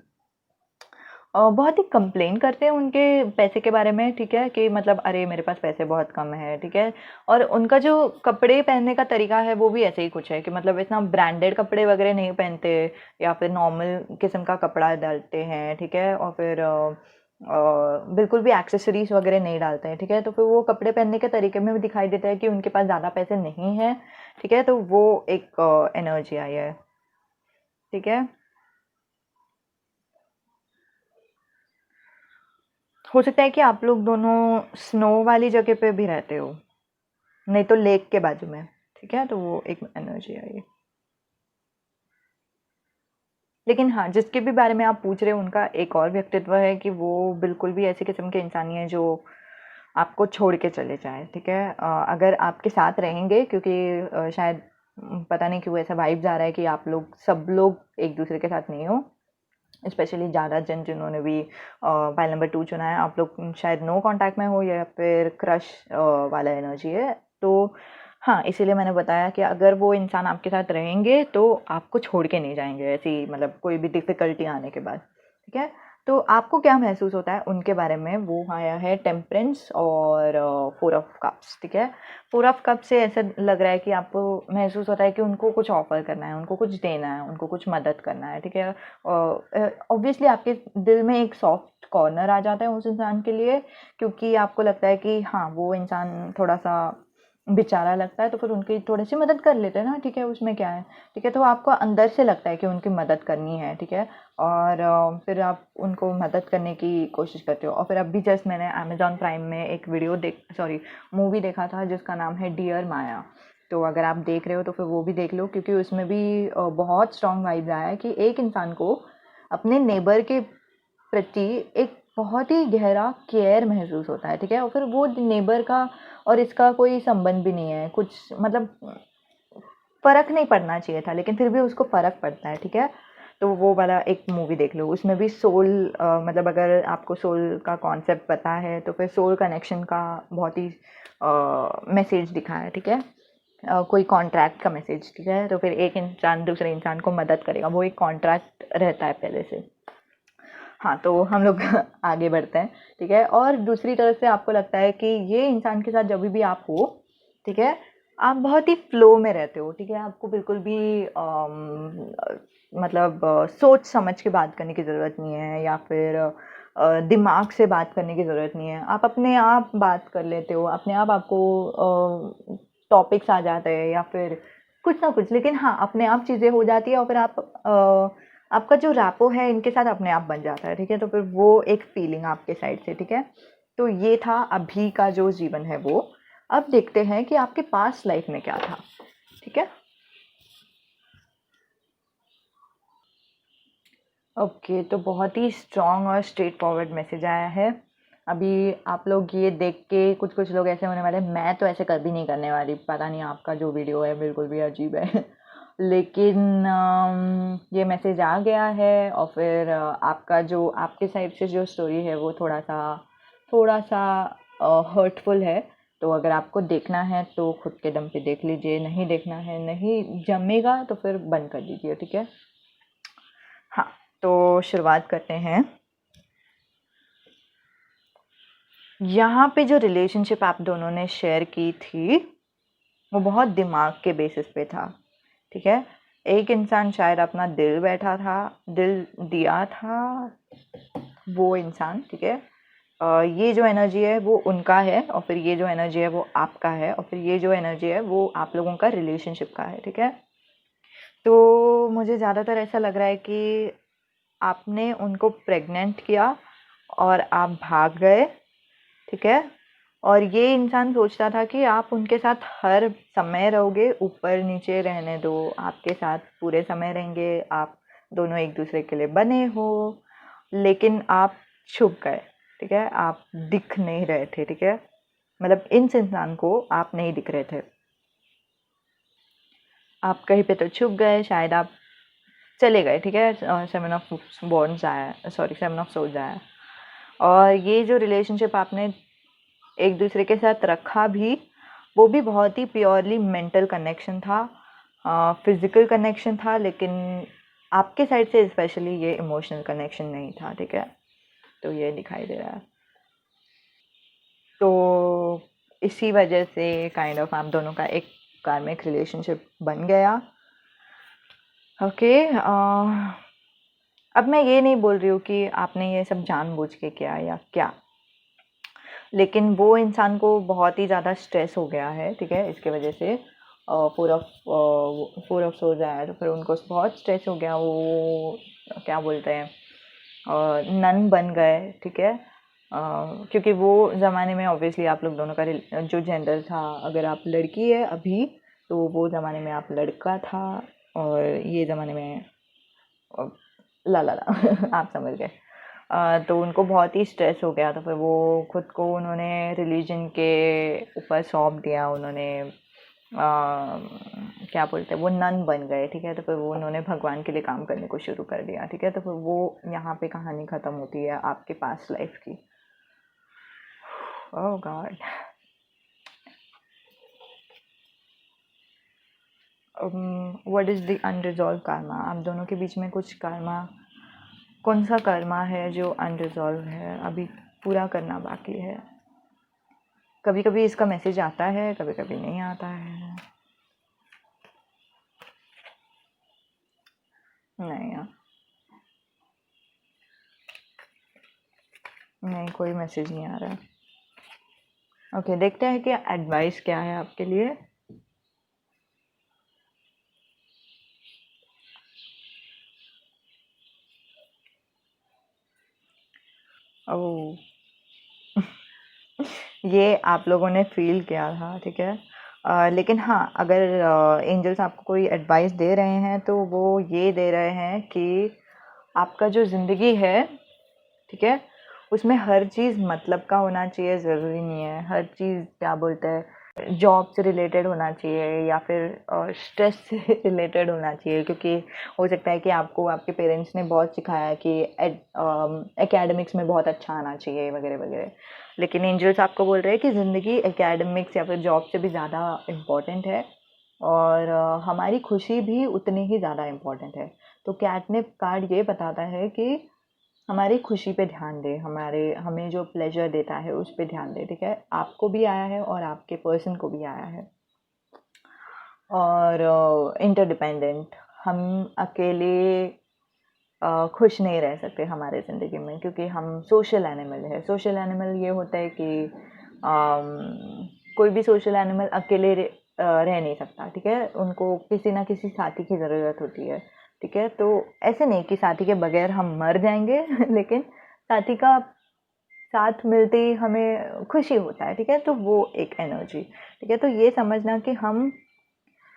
कंप्लेन करते हैं उनके पैसे के बारे में, ठीक है, कि मतलब अरे मेरे पास पैसे बहुत कम है, ठीक है। और उनका जो कपड़े पहनने का तरीका है वो भी ऐसे ही कुछ है कि मतलब इतना ब्रांडेड कपड़े वगैरह नहीं पहनते या फिर नॉर्मल किस्म का कपड़ा डालते हैं, ठीक है। और फिर बिल्कुल भी एक्सेसरीज वगैरह नहीं डालते हैं, ठीक है। तो फिर वो कपड़े पहनने के तरीके में भी दिखाई देता है कि उनके पास ज़्यादा पैसे नहीं हैं, ठीक है। तो वो एक एनर्जी आई है, ठीक है। हो सकता है कि आप लोग दोनों स्नो वाली जगह पे भी रहते हो, नहीं तो लेक के बाजू में, ठीक है, तो वो एक एनर्जी आई। लेकिन हाँ, जिसके भी बारे में आप पूछ रहे हो उनका एक और व्यक्तित्व है कि वो बिल्कुल भी ऐसे किस्म के इंसान नहीं है जो आपको छोड़ के चले जाए, ठीक है। अगर आपके साथ रहेंगे, क्योंकि शायद पता नहीं क्यों ऐसा वाइब्स आ रहा है कि आप लोग सब लोग एक दूसरे के साथ नहीं हो, स्पेशली ज़्यादा जन जिन्होंने भी फाइल नंबर 2 चुना है, आप लोग शायद नो कांटेक्ट में हो या फिर क्रश वाला एनर्जी है। तो हाँ, इसीलिए मैंने बताया कि अगर वो इंसान आपके साथ रहेंगे तो आपको छोड़ के नहीं जाएंगे, ऐसी मतलब कोई भी डिफ़िकल्टी आने के बाद, ठीक है। तो आपको क्या महसूस होता है उनके बारे में, वो आया है टेम्परेंस और 4 ऑफ कप्स, ठीक है। 4 ऑफ कप से ऐसा लग रहा है कि आपको महसूस होता है कि उनको कुछ ऑफ़र करना है, उनको कुछ देना है, उनको कुछ मदद करना है, ठीक है। ऑब्वियसली आपके दिल में एक सॉफ्ट कॉर्नर आ जाता है उस इंसान के लिए, क्योंकि आपको लगता है कि हाँ, वो इंसान थोड़ा-सा बेचारा लगता है, तो फिर उनकी थोड़ी-सी मदद कर लेते हैं ना, ठीक है, उसमें क्या है, ठीक है। तो आपको अंदर से लगता है कि उनकी मदद करनी है, ठीक है, और फिर आप उनको मदद करने की कोशिश करते हो। और फिर अभी जस्ट मैंने अमेज़न प्राइम में एक मूवी देखा था जिसका नाम है डियर माया। तो अगर आप देख रहे हो तो फिर वो भी देख लो, क्योंकि उसमें भी बहुत स्ट्रॉन्ग वाइब्स आया है कि एक इंसान को अपने नेबर के प्रति एक बहुत ही गहरा केयर महसूस होता है, ठीक है। और फिर वो नेबर का और इसका कोई संबंध भी नहीं है, कुछ मतलब फ़र्क नहीं पड़ना चाहिए था, लेकिन फिर भी उसको फ़र्क पड़ता है, ठीक है। तो वो वाला एक मूवी देख लो, उसमें भी सोल मतलब अगर आपको सोल का कॉन्सेप्ट पता है तो फिर सोल कनेक्शन का बहुत ही मैसेज दिखा है, ठीक है। कोई कॉन्ट्रैक्ट का मैसेज, ठीक है। तो फिर एक इंसान दूसरे इंसान को मदद करेगा, वो एक कॉन्ट्रैक्ट रहता है पहले से। हाँ, तो हम लोग आगे बढ़ते हैं, ठीक है। और दूसरी तरफ से आपको लगता है कि ये इंसान के साथ जब भी आप हो, ठीक है, आप बहुत ही फ्लो में रहते हो, ठीक है। आपको बिल्कुल भी मतलब सोच समझ के बात करने की ज़रूरत नहीं है, या फिर दिमाग से बात करने की ज़रूरत नहीं है। आप अपने आप बात कर लेते हो, अपने आप आपको टॉपिक्स आ जाते हैं या फिर कुछ ना कुछ, लेकिन हाँ, अपने आप चीज़ें हो जाती है और फिर आपका जो रैपो है इनके साथ अपने आप बन जाता है, ठीक है। तो फिर वो एक फीलिंग आपके साइड से, ठीक है। तो ये था अभी का जो जीवन है वो। अब देखते हैं कि आपके पास्ट लाइफ में क्या था, ठीक है। ओके, तो बहुत ही स्ट्रॉन्ग और स्ट्रेट फॉरवर्ड मैसेज आया है। अभी आप लोग ये देख के कुछ-कुछ लोग ऐसे होने वाले हैं, मैं तो ऐसे कभी नहीं करने वाली, पता नहीं आपका जो वीडियो है बिल्कुल भी अजीब है। लेकिन ये मैसेज आ गया है और फिर आपका जो आपके साइड से जो स्टोरी है वो थोड़ा-सा हर्टफुल है। तो अगर आपको देखना है तो खुद के दम पे देख लीजिए, नहीं देखना है, नहीं जमेगा तो फिर बंद कर दीजिए, ठीक है। हाँ, तो शुरुआत करते हैं। यहाँ पे जो रिलेशनशिप आप दोनों ने शेयर की थी, वो बहुत दिमाग के बेसिस पे था, ठीक है। एक इंसान शायद अपना दिल दिया था वो इंसान, ठीक है। ये जो एनर्जी है वो उनका है और फिर ये जो एनर्जी है वो आपका है और फिर ये जो एनर्जी है वो आप लोगों का रिलेशनशिप का है, ठीक है। तो मुझे ज़्यादातर ऐसा लग रहा है कि आपने उनको प्रेग्नेंट किया और आप भाग गए, ठीक है। और ये इंसान सोचता था कि आप उनके साथ हर समय रहोगे, ऊपर नीचे रहने दो, आपके साथ पूरे समय रहेंगे, आप दोनों एक दूसरे के लिए बने हो, लेकिन आप छुप गए, ठीक है। आप दिख नहीं रहे थे, ठीक है। मतलब इस इंसान को आप नहीं दिख रहे थे, आप कहीं पे तो छुप गए, शायद आप चले गए, ठीक है। 7 ऑफ सोर्ड्स आया। और ये जो रिलेशनशिप आपने एक दूसरे के साथ रखा भी, वो भी बहुत ही प्योरली मेंटल कनेक्शन था, फिज़िकल कनेक्शन था, लेकिन आपके साइड से स्पेशली ये इमोशनल कनेक्शन नहीं था, ठीक है। तो ये दिखाई दे रहा है। तो इसी वजह से काइंड ऑफ आप दोनों का एक कार्मिक रिलेशनशिप बन गया, ओके। अब मैं ये नहीं बोल रही हूँ कि आपने ये सब जानबूझ के किया या क्या, लेकिन वो इंसान को बहुत ही ज़्यादा स्ट्रेस हो गया है, ठीक है, इसके वजह से फोर ऑफ सोर्स आया, तो फिर उनको बहुत स्ट्रेस हो गया, वो क्या बोलते हैं नन बन गए, ठीक है। क्योंकि वो ज़माने में ऑब्वियसली आप लोग दोनों का जो जेंडर था, अगर आप लड़की है अभी तो वो ज़माने में आप लड़का था, और ये ज़माने में ला ला ला आप समझ गए। तो उनको बहुत ही स्ट्रेस हो गया, तो फिर वो खुद को उन्होंने रिलीजन के ऊपर सौंप दिया। उन्होंने क्या बोलते हैं, वो नन बन गए, ठीक है। तो फिर वो उन्होंने भगवान के लिए काम करने को शुरू कर दिया, ठीक है। तो फिर वो यहाँ पे कहानी ख़त्म होती है आपके पास्ट लाइफ की। Oh God. What is the unresolved karma? आप दोनों के बीच में कुछ कर्मा, कौन सा कर्मा है जो अनरिजॉल्व है, अभी पूरा करना बाकी है? कभी कभी इसका मैसेज आता है, कभी कभी नहीं आता है। नहीं यार, नहीं, कोई मैसेज नहीं आ रहा। ओके, देखते हैं कि एडवाइस क्या है आपके लिए। ओह ये आप लोगों ने फील किया था, ठीक है। लेकिन हाँ, अगर एंजल्स आपको कोई एडवाइस दे रहे हैं तो वो ये दे रहे हैं कि आपका जो ज़िंदगी है, ठीक है, उसमें हर चीज़ मतलब का होना चाहिए, ज़रूरी नहीं है हर चीज़ क्या बोलते हैं जॉब से रिलेटेड होना चाहिए या फिर स्ट्रेस से रिलेटेड होना चाहिए। क्योंकि हो सकता है कि आपको आपके पेरेंट्स ने बहुत सिखाया कि एकेडमिक्स में बहुत अच्छा आना चाहिए वगैरह वगैरह, लेकिन एंजल्स आपको बोल रहे हैं कि ज़िंदगी एकेडमिक्स या फिर जॉब से भी ज़्यादा इम्पॉर्टेंट है, और हमारी खुशी भी उतनी ही ज़्यादा इम्पॉर्टेंट है। तो कैटनिप कार्ड ये बताता है कि हमारी खुशी पे ध्यान दें, हमें जो प्लेजर देता है उस पे ध्यान दें, ठीक है। आपको भी आया है और आपके पर्सन को भी आया है। और इंटरडिपेंडेंट, हम अकेले खुश नहीं रह सकते हमारे ज़िंदगी में, क्योंकि हम सोशल एनिमल है। सोशल एनिमल ये होता है कि कोई भी सोशल एनिमल अकेले रह नहीं सकता, ठीक है। उनको किसी ना किसी साथी की ज़रूरत होती है, ठीक है। तो ऐसे नहीं कि साथी के बगैर हम मर जाएंगे लेकिन साथी का साथ मिलते ही हमें खुशी होता है, ठीक है। तो वो एक एनर्जी, ठीक है। तो ये समझना कि हम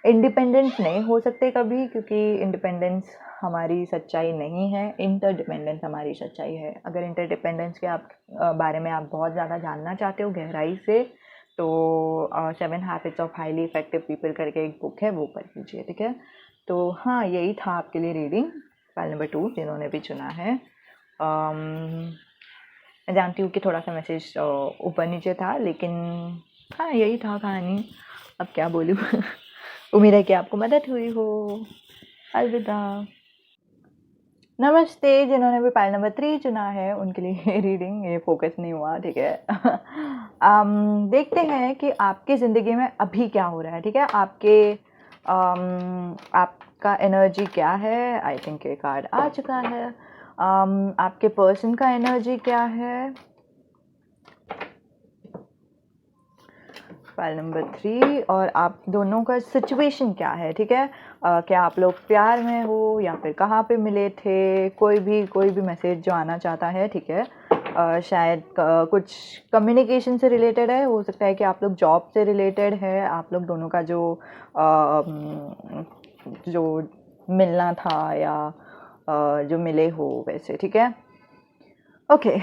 इंडिपेंडेंट नहीं हो सकते कभी, क्योंकि इंडिपेंडेंस हमारी सच्चाई नहीं है, इंटरडिपेंडेंस हमारी सच्चाई है। अगर इंटरडिपेंडेंस के बारे में आप बहुत ज़्यादा जानना चाहते हो गहराई से, तो 7 habits of highly effective people करके एक बुक है, वो पढ़ लीजिए, ठीक है। तो हाँ, यही था आपके लिए रीडिंग, फाइल नंबर 2 जिन्होंने भी चुना है। मैं जानती हूँ कि थोड़ा सा मैसेज ऊपर नीचे था, लेकिन हाँ, यही था कहानी, अब क्या बोलूँ उम्मीद है कि आपको मदद हुई हो। अलविदा। नमस्ते, जिन्होंने भी पाइल नंबर 3 चुना है उनके लिए रीडिंग, ये फोकस नहीं हुआ, ठीक है। देखते हैं कि आपकी ज़िंदगी में अभी क्या हो रहा है, ठीक है। आपका एनर्जी क्या है? आई थिंक ये कार्ड आ चुका है। आपके पर्सन का एनर्जी क्या है? File number 3। और आप दोनों का सिचुएशन क्या है, ठीक है। क्या आप लोग प्यार में हो या फिर कहाँ पे मिले थे? कोई भी मैसेज जो आना चाहता है, ठीक है। शायद कुछ कम्युनिकेशन से रिलेटेड है, हो सकता है कि आप लोग जॉब से रिलेटेड है, आप लोग दोनों का जो मिलना था या जो मिले हो वैसे, ठीक है। ओके,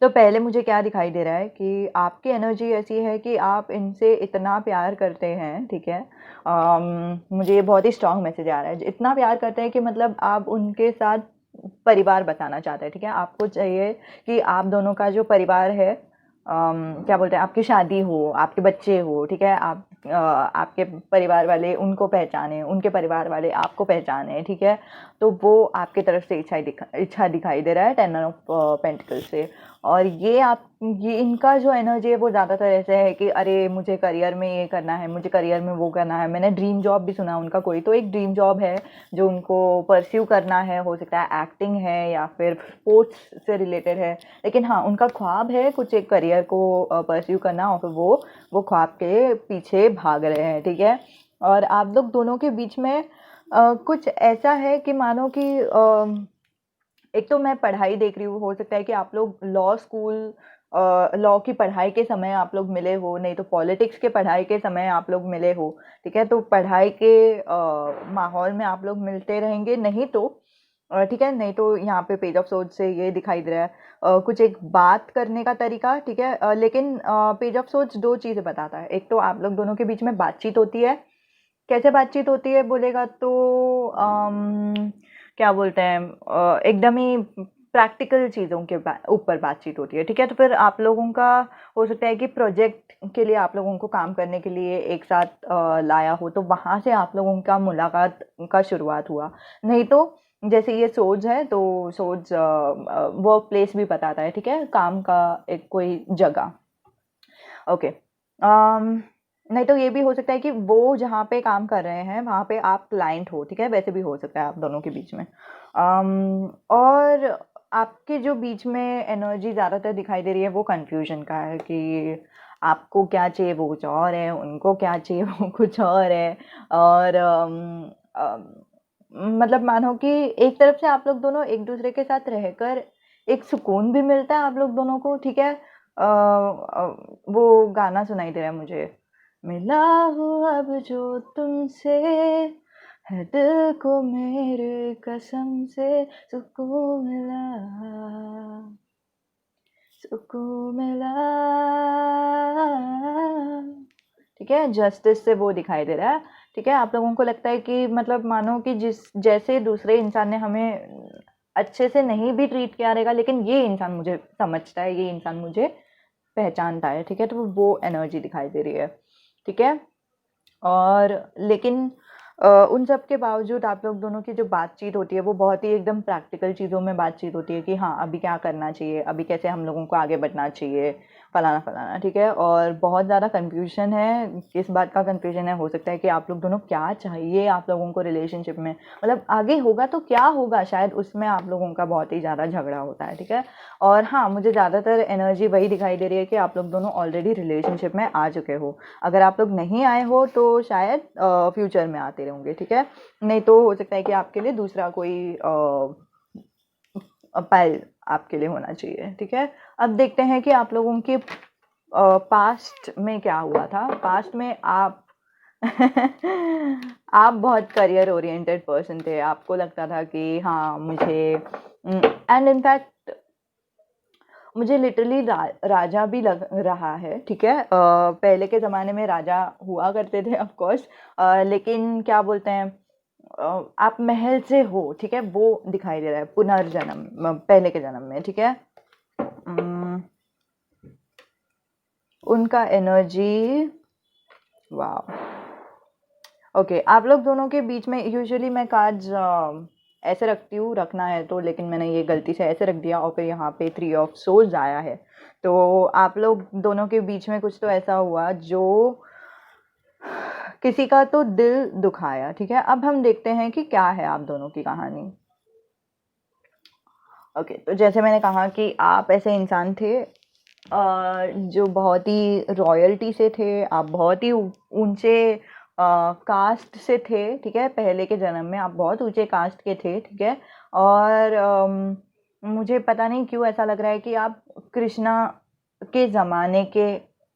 तो पहले मुझे क्या दिखाई दे रहा है कि आपकी एनर्जी ऐसी है कि आप इनसे इतना प्यार करते हैं, ठीक है। मुझे ये बहुत ही स्ट्रांग मैसेज आ रहा है, इतना प्यार करते हैं कि मतलब आप उनके साथ परिवार बताना चाहते हैं, ठीक है। आपको चाहिए कि आप दोनों का जो परिवार है, क्या बोलते हैं, आपकी शादी हो, आपके बच्चे हो, ठीक है। आपके परिवार वाले उनको पहचाने, उनके परिवार वाले आपको पहचाने, ठीक है। तो वो आपकी तरफ से इच्छा दिखाई दे रहा है 10 ऑफ पेंटिकल से। और ये इनका जो एनर्जी है वो ज़्यादातर ऐसे है कि अरे मुझे करियर में ये करना है, मुझे करियर में वो करना है। मैंने ड्रीम जॉब भी सुना उनका, कोई तो एक ड्रीम जॉब है जो उनको परस्यू करना है, हो सकता है एक्टिंग है या फिर स्पोर्ट्स से रिलेटेड है। लेकिन हाँ, उनका ख्वाब है कुछ एक करियर को परस्यू करना, और फिर वो ख्वाब के पीछे भाग रहे हैं, ठीक है। और आप लोग दोनों के बीच में कुछ ऐसा है कि मानो कि एक तो मैं पढ़ाई देख रही हूँ, हो सकता है कि आप लोग लॉ स्कूल लॉ की पढ़ाई के समय आप लोग मिले हो, नहीं तो पॉलिटिक्स के पढ़ाई के समय आप लोग मिले हो, ठीक है। तो पढ़ाई के माहौल में आप लोग मिलते रहेंगे, नहीं तो ठीक है, नहीं तो यहाँ पे पेज ऑफ सोर्ड से ये दिखाई दे रहा है कुछ एक बात करने का तरीका, ठीक है। लेकिन पेज ऑफ सोर्ड्स दो चीज़ें बताता है। एक तो आप लोग दोनों के बीच में बातचीत होती है। कैसे बातचीत होती है बोलेगा तो क्या बोलते हैं, एकदम ही प्रैक्टिकल चीज़ों के ऊपर बातचीत होती है, ठीक है। तो फिर आप लोगों का हो सकता है कि प्रोजेक्ट के लिए आप लोगों को काम करने के लिए एक साथ लाया हो, तो वहाँ से आप लोगों का मुलाकात का शुरुआत हुआ। नहीं तो जैसे ये सोच है तो सोच वर्क प्लेस भी बताता है, ठीक है, काम का एक कोई जगह। ओके, नहीं तो ये भी हो सकता है कि वो जहाँ पे काम कर रहे हैं वहाँ पे आप क्लाइंट हो, ठीक है, वैसे भी हो सकता है आप दोनों के बीच में। और आपके जो बीच में एनर्जी ज़्यादातर दिखाई दे रही है वो कन्फ्यूजन का है कि आपको क्या चाहिए वो कुछ और है, उनको क्या चाहिए वो कुछ और है। और मतलब मानो कि एक तरफ से आप लोग दोनों एक दूसरे के साथ रहकर एक सुकून भी मिलता है आप लोग दोनों को, ठीक है। वो गाना सुनाई दे रहा है मुझे, मिला हूँ अब जो तुमसे, है दिल को मेरे कसम से सुकून मिला, सुकून मिला, ठीक है। जस्टिस से वो दिखाई दे रहा है, ठीक है। आप लोगों को लगता है कि मतलब मानो कि जिस जैसे दूसरे इंसान ने हमें अच्छे से नहीं भी ट्रीट किया रहेगा, लेकिन ये इंसान मुझे समझता है, ये इंसान मुझे पहचानता है, ठीक है। तो वो एनर्जी दिखाई दे रही है, ठीक है। और लेकिन उन सब के बावजूद आप लोग दोनों की जो बातचीत होती है वो बहुत ही एकदम प्रैक्टिकल चीज़ों में बातचीत होती है कि हाँ अभी क्या करना चाहिए, अभी कैसे हम लोगों को आगे बढ़ना चाहिए, फलाना फलाना, ठीक है। और बहुत ज़्यादा कन्फ्यूजन है। किस बात का कन्फ्यूजन है, हो सकता है कि आप लोग दोनों क्या चाहिए आप लोगों को रिलेशनशिप में, मतलब आगे होगा तो क्या होगा, शायद उसमें आप लोगों का बहुत ही ज़्यादा झगड़ा होता है, ठीक है। और हाँ, मुझे ज़्यादातर एनर्जी वही दिखाई दे रही है कि आप लोग दोनों ऑलरेडी रिलेशनशिप में आ चुके हो। अगर आप लोग नहीं आए हो तो शायद फ्यूचर में आते रहोगे, ठीक है। नहीं तो हो सकता है कि आपके लिए दूसरा कोई पहल आपके लिए होना चाहिए, ठीक है। अब देखते हैं कि आप लोगों के पास्ट में क्या हुआ था। पास्ट में आप आप बहुत करियर ओरिएंटेड पर्सन थे। आपको लगता था कि हाँ मुझे एंड इनफैक्ट मुझे लिटरली राजा भी लग रहा है, ठीक है। पहले के ज़माने में राजा हुआ करते थे ऑफ कोर्स, लेकिन क्या बोलते हैं, आप महल से हो, ठीक है, वो दिखाई दे रहा है पुनर्जन्म पहले के जन्म में, ठीक है। उनका एनर्जी, वाह, ओके। आप लोग दोनों के बीच में यूजुअली मैं कार्ड्स ऐसे रखती हूँ, रखना है तो, लेकिन मैंने ये गलती से ऐसे रख दिया और फिर यहाँ पे 3 ऑफ सोल्स आया है। तो आप लोग दोनों के बीच में कुछ तो ऐसा हुआ जो किसी का तो दिल दुखाया, ठीक है। अब हम देखते हैं कि क्या है आप दोनों की कहानी। ओके, तो जैसे मैंने कहा कि आप ऐसे इंसान थे जो बहुत ही रॉयल्टी से थे, आप बहुत ही ऊंचे कास्ट से थे, ठीक है। पहले के जन्म में आप बहुत ऊंचे कास्ट के थे, ठीक है। और मुझे पता नहीं क्यों ऐसा लग रहा है कि आप कृष्णा के ज़माने के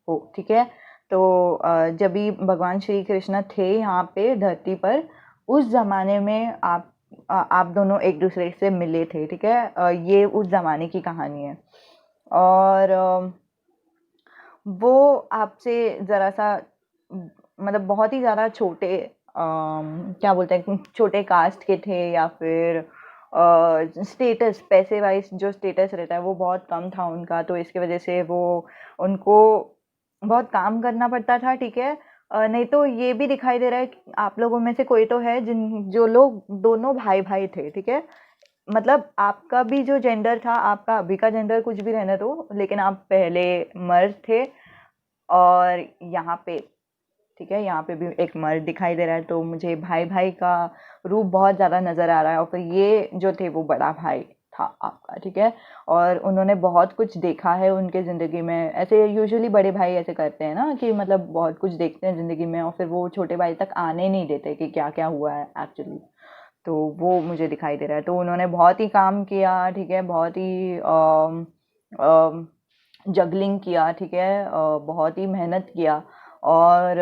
हो, ठीक है। तो जब भी भगवान श्री कृष्ण थे यहाँ पे धरती पर, उस ज़माने में आप दोनों एक दूसरे से मिले थे, ठीक है। ये उस ज़माने की कहानी है। और वो आपसे ज़रा सा मतलब बहुत ही ज़्यादा छोटे क्या बोलते हैं, छोटे कास्ट के थे, या फिर स्टेटस, पैसे वाइज जो स्टेटस रहता है वो बहुत कम था उनका, तो इसकी वजह से वो उनको बहुत काम करना पड़ता था, ठीक है। नहीं तो ये भी दिखाई दे रहा है कि आप लोगों में से कोई तो है जो लोग दोनों भाई भाई थे, ठीक है। मतलब आपका भी जो जेंडर था, आपका अभी का जेंडर कुछ भी रहने दो, लेकिन आप पहले मर्द थे और यहाँ पे, ठीक है, यहाँ पे भी एक मर्द दिखाई दे रहा है। तो मुझे भाई भाई का रूप बहुत ज़्यादा नज़र आ रहा है। और फिर ये जो थे वो बड़ा भाई था आपका, ठीक है। और उन्होंने बहुत कुछ देखा है उनके ज़िंदगी में। ऐसे यूजुअली बड़े भाई ऐसे करते हैं ना कि मतलब बहुत कुछ देखते हैं ज़िंदगी में और फिर वो छोटे भाई तक आने नहीं देते कि क्या क्या हुआ है एक्चुअली। तो वो मुझे दिखाई दे रहा है। तो उन्होंने बहुत ही काम किया, ठीक है, बहुत ही जगलिंग किया, ठीक है, बहुत ही मेहनत किया। और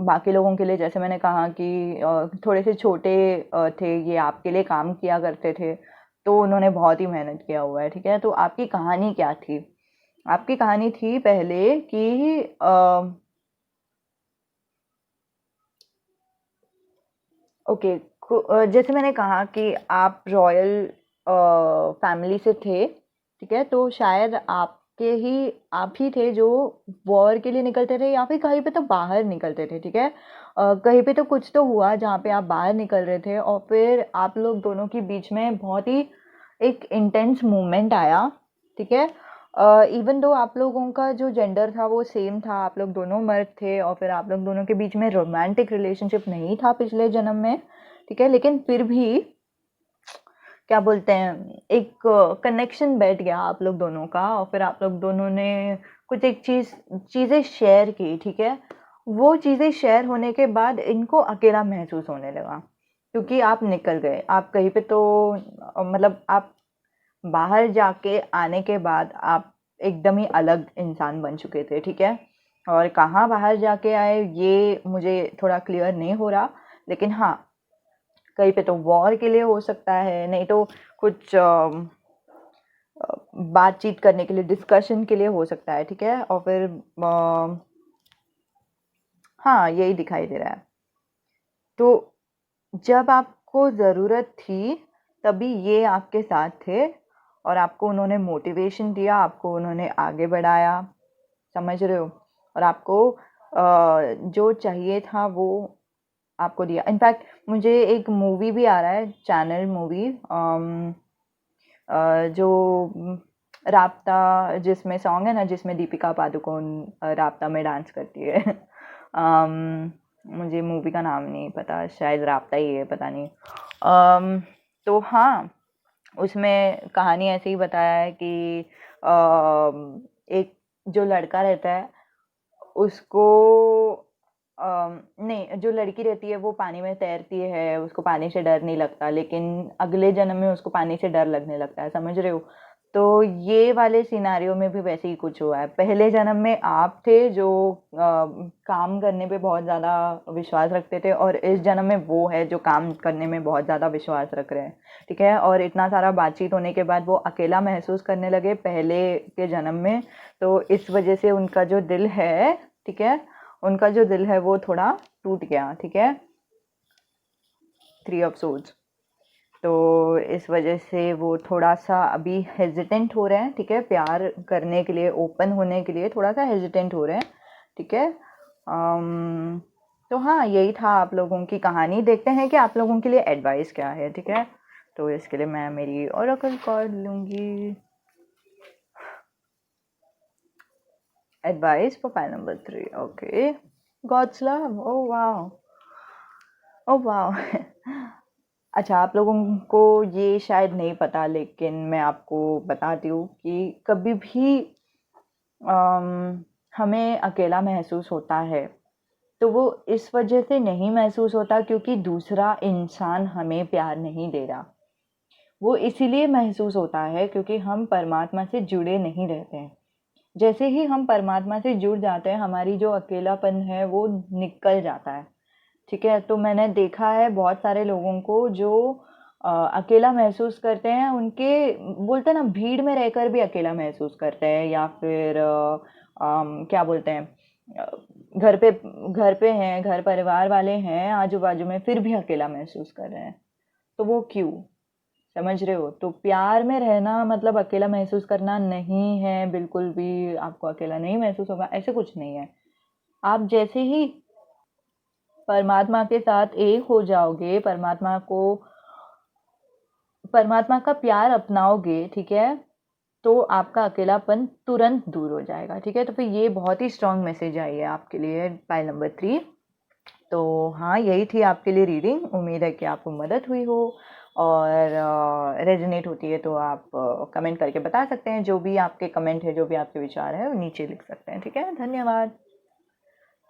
बाकी लोगों के लिए, जैसे मैंने कहा कि थोड़े से छोटे थे, ये आपके लिए काम किया करते थे, तो उन्होंने बहुत ही मेहनत किया हुआ है, ठीक है। तो आपकी कहानी क्या थी? आपकी कहानी थी पहले कि ओके, जैसे मैंने कहा कि आप रॉयल फैमिली से थे, ठीक है, तो शायद आप ही थे जो वॉर के लिए निकलते थे, या फिर कहीं पे तो बाहर निकलते थे, ठीक है। कहीं पे तो कुछ तो हुआ जहाँ पे आप बाहर निकल रहे थे, और फिर आप लोग दोनों के बीच में बहुत ही एक इंटेंस मूवमेंट आया, ठीक है। इवन दो आप लोगों का जो जेंडर था वो सेम था, आप लोग दोनों मर्द थे, और फिर आप लोग दोनों के बीच में रोमांटिक रिलेशनशिप नहीं था पिछले जन्म में, ठीक है, लेकिन फिर भी क्या बोलते हैं, एक कनेक्शन बैठ गया आप लोग दोनों का, और फिर आप लोग दोनों ने कुछ एक चीज़ें शेयर की, ठीक है। वो चीज़ें शेयर होने के बाद इनको अकेला महसूस होने लगा, क्योंकि आप निकल गए, आप कहीं पे तो मतलब आप बाहर जाके आने के बाद आप एकदम ही अलग इंसान बन चुके थे, ठीक है। और कहाँ बाहर जाके आए ये मुझे थोड़ा क्लियर नहीं हो रहा, लेकिन हाँ, कहीं पे तो वॉर के लिए हो सकता है, नहीं तो कुछ बातचीत करने के लिए, डिस्कशन के लिए हो सकता है, ठीक है। और फिर हाँ, यही दिखाई दे रहा है। तो जब आपको ज़रूरत थी तभी ये आपके साथ थे, और आपको उन्होंने मोटिवेशन दिया, आपको उन्होंने आगे बढ़ाया, समझ रहे हो। और आपको जो चाहिए था वो आपको दिया। इनफैक्ट मुझे एक मूवी भी आ रहा है, चैनल मूवी, जो राब्ता, जिसमें सॉन्ग है ना, जिसमें दीपिका पादुकोण राब्ता में डांस करती है। मुझे मूवी का नाम नहीं पता, शायद राब्ता ही है, पता नहीं। तो हाँ, उसमें कहानी ऐसे ही बताया है कि एक जो लड़का रहता है उसको नहीं, जो लड़की रहती है वो पानी में तैरती है, उसको पानी से डर नहीं लगता, लेकिन अगले जन्म में उसको पानी से डर लगने लगता है, समझ रहे हो। तो ये वाले सिनारियो में भी वैसे ही कुछ हुआ है। पहले जन्म में आप थे जो काम करने पे बहुत ज़्यादा विश्वास रखते थे, और इस जन्म में वो है जो काम करने में बहुत ज़्यादा विश्वास रख रहे हैं, ठीक है। और इतना सारा बातचीत होने के बाद वो अकेला महसूस करने लगे पहले के जन्म में, तो इस वजह से उनका जो दिल है, ठीक है, उनका जो दिल है वो थोड़ा टूट गया, ठीक है। 3 ऑफ सोर्ड्स। तो इस वजह से वो थोड़ा सा अभी हेजिटेंट हो रहे हैं, ठीक है, प्यार करने के लिए, ओपन होने के लिए थोड़ा सा हेजिटेंट हो रहे हैं, ठीक है। तो हाँ, यही था आप लोगों की कहानी। देखते हैं कि आप लोगों के लिए एडवाइस क्या है, ठीक है। तो इसके लिए मैं मेरी ओरेकल कार्ड लूँगी। Advice for pile number 3, okay, God's love, oh wow, oh wow. अच्छा, आप लोगों को ये शायद नहीं पता, लेकिन मैं आपको बताती हूँ कि कभी भी हमें अकेला महसूस होता है तो वो इस वजह से नहीं महसूस होता क्योंकि दूसरा इंसान हमें प्यार नहीं दे रहा। वो इसीलिए महसूस होता है क्योंकि हम परमात्मा से जुड़े नहीं रहते हैं। जैसे ही हम परमात्मा से जुड़ जाते हैं, हमारी जो अकेलापन है वो निकल जाता है, ठीक है। तो मैंने देखा है बहुत सारे लोगों को जो अकेला महसूस करते हैं, उनके बोलते हैं ना, भीड़ में रहकर भी अकेला महसूस करते हैं, या फिर क्या बोलते हैं, अ, घर पे हैं, घर परिवार वाले हैं आजू बाजू में, फिर भी अकेला महसूस कर रहे हैं। तो वो क्यों? समझ रहे हो। तो प्यार में रहना मतलब अकेला महसूस करना नहीं है, बिल्कुल भी आपको अकेला नहीं महसूस होगा, ऐसे कुछ नहीं है। आप जैसे ही परमात्मा के साथ एक हो जाओगे, परमात्मा का प्यार अपनाओगे, ठीक है, तो आपका अकेलापन तुरंत दूर हो जाएगा, ठीक है। तो फिर ये बहुत ही स्ट्रांग मैसेज आई है आपके लिए, पाइल नंबर 3। तो हाँ, यही थी आपके लिए रीडिंग। उम्मीद है कि आपको मदद हुई हो, और रेजोनेट होती है तो आप कमेंट करके बता सकते हैं। जो भी आपके कमेंट है, जो भी आपके विचार है, वो नीचे लिख सकते हैं, ठीक है। धन्यवाद।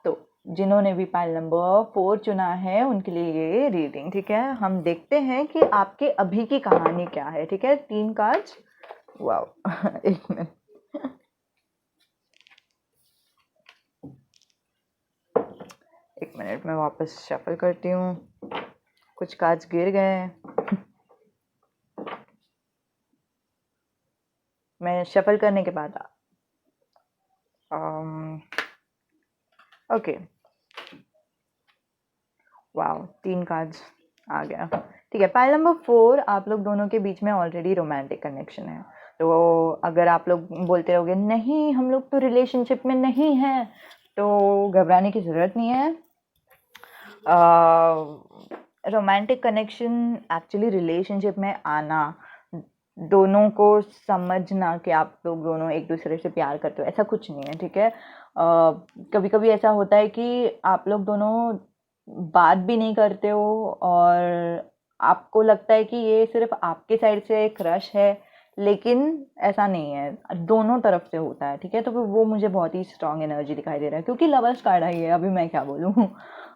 तो जिन्होंने भी पाइल नंबर 4 चुना है उनके लिए ये रीडिंग, ठीक है। हम देखते हैं कि आपके अभी की कहानी क्या है, ठीक है। 3 कार्ड्स, वाह एक मिनट, एक मिनट मैं वापस शफल करती हूँ, कुछ कार्ड्स गिर गए हैं। मैं शफल करने के बाद ओके, वाह 3 कार्ड्स आ गया, ठीक है। पाइल नंबर 4, आप लोग दोनों के बीच में ऑलरेडी रोमांटिक कनेक्शन है। तो अगर आप लोग बोलते रहोगे नहीं हम लोग तो रिलेशनशिप में नहीं हैं, तो घबराने की ज़रूरत नहीं है। रोमांटिक कनेक्शन एक्चुअली रिलेशनशिप में आना, दोनों को समझना कि आप लोग दोनों एक दूसरे से प्यार करते हो, ऐसा कुछ नहीं है, ठीक है। कभी कभी ऐसा होता है कि आप लोग दोनों बात भी नहीं करते हो और आपको लगता है कि ये सिर्फ आपके साइड से क्रश है, लेकिन ऐसा नहीं है, दोनों तरफ से होता है, ठीक है। तो फिर वो मुझे बहुत ही स्ट्रांग एनर्जी दिखाई दे रहा है, क्योंकि लवर्स कार्ड आई है, अभी मैं क्या बोलूँ।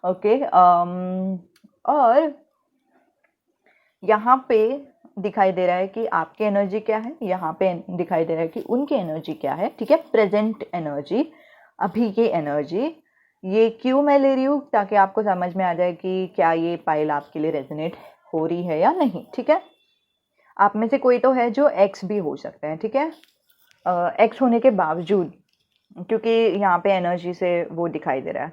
ओके, और यहाँ पे दिखाई दे रहा है कि आपकी एनर्जी क्या है, यहाँ पे दिखाई दे रहा है कि उनकी एनर्जी क्या है, ठीक है। प्रेजेंट एनर्जी, अभी की एनर्जी, ये क्यों मैं ले रही हूँ ताकि आपको समझ में आ जाए कि क्या ये पाइल आपके लिए रेजोनेट हो रही है या नहीं, ठीक है। आप में से कोई तो है जो एक्स भी हो सकता है, ठीक है। एक्स होने के बावजूद, क्योंकि यहाँ पे एनर्जी से वो दिखाई दे रहा है,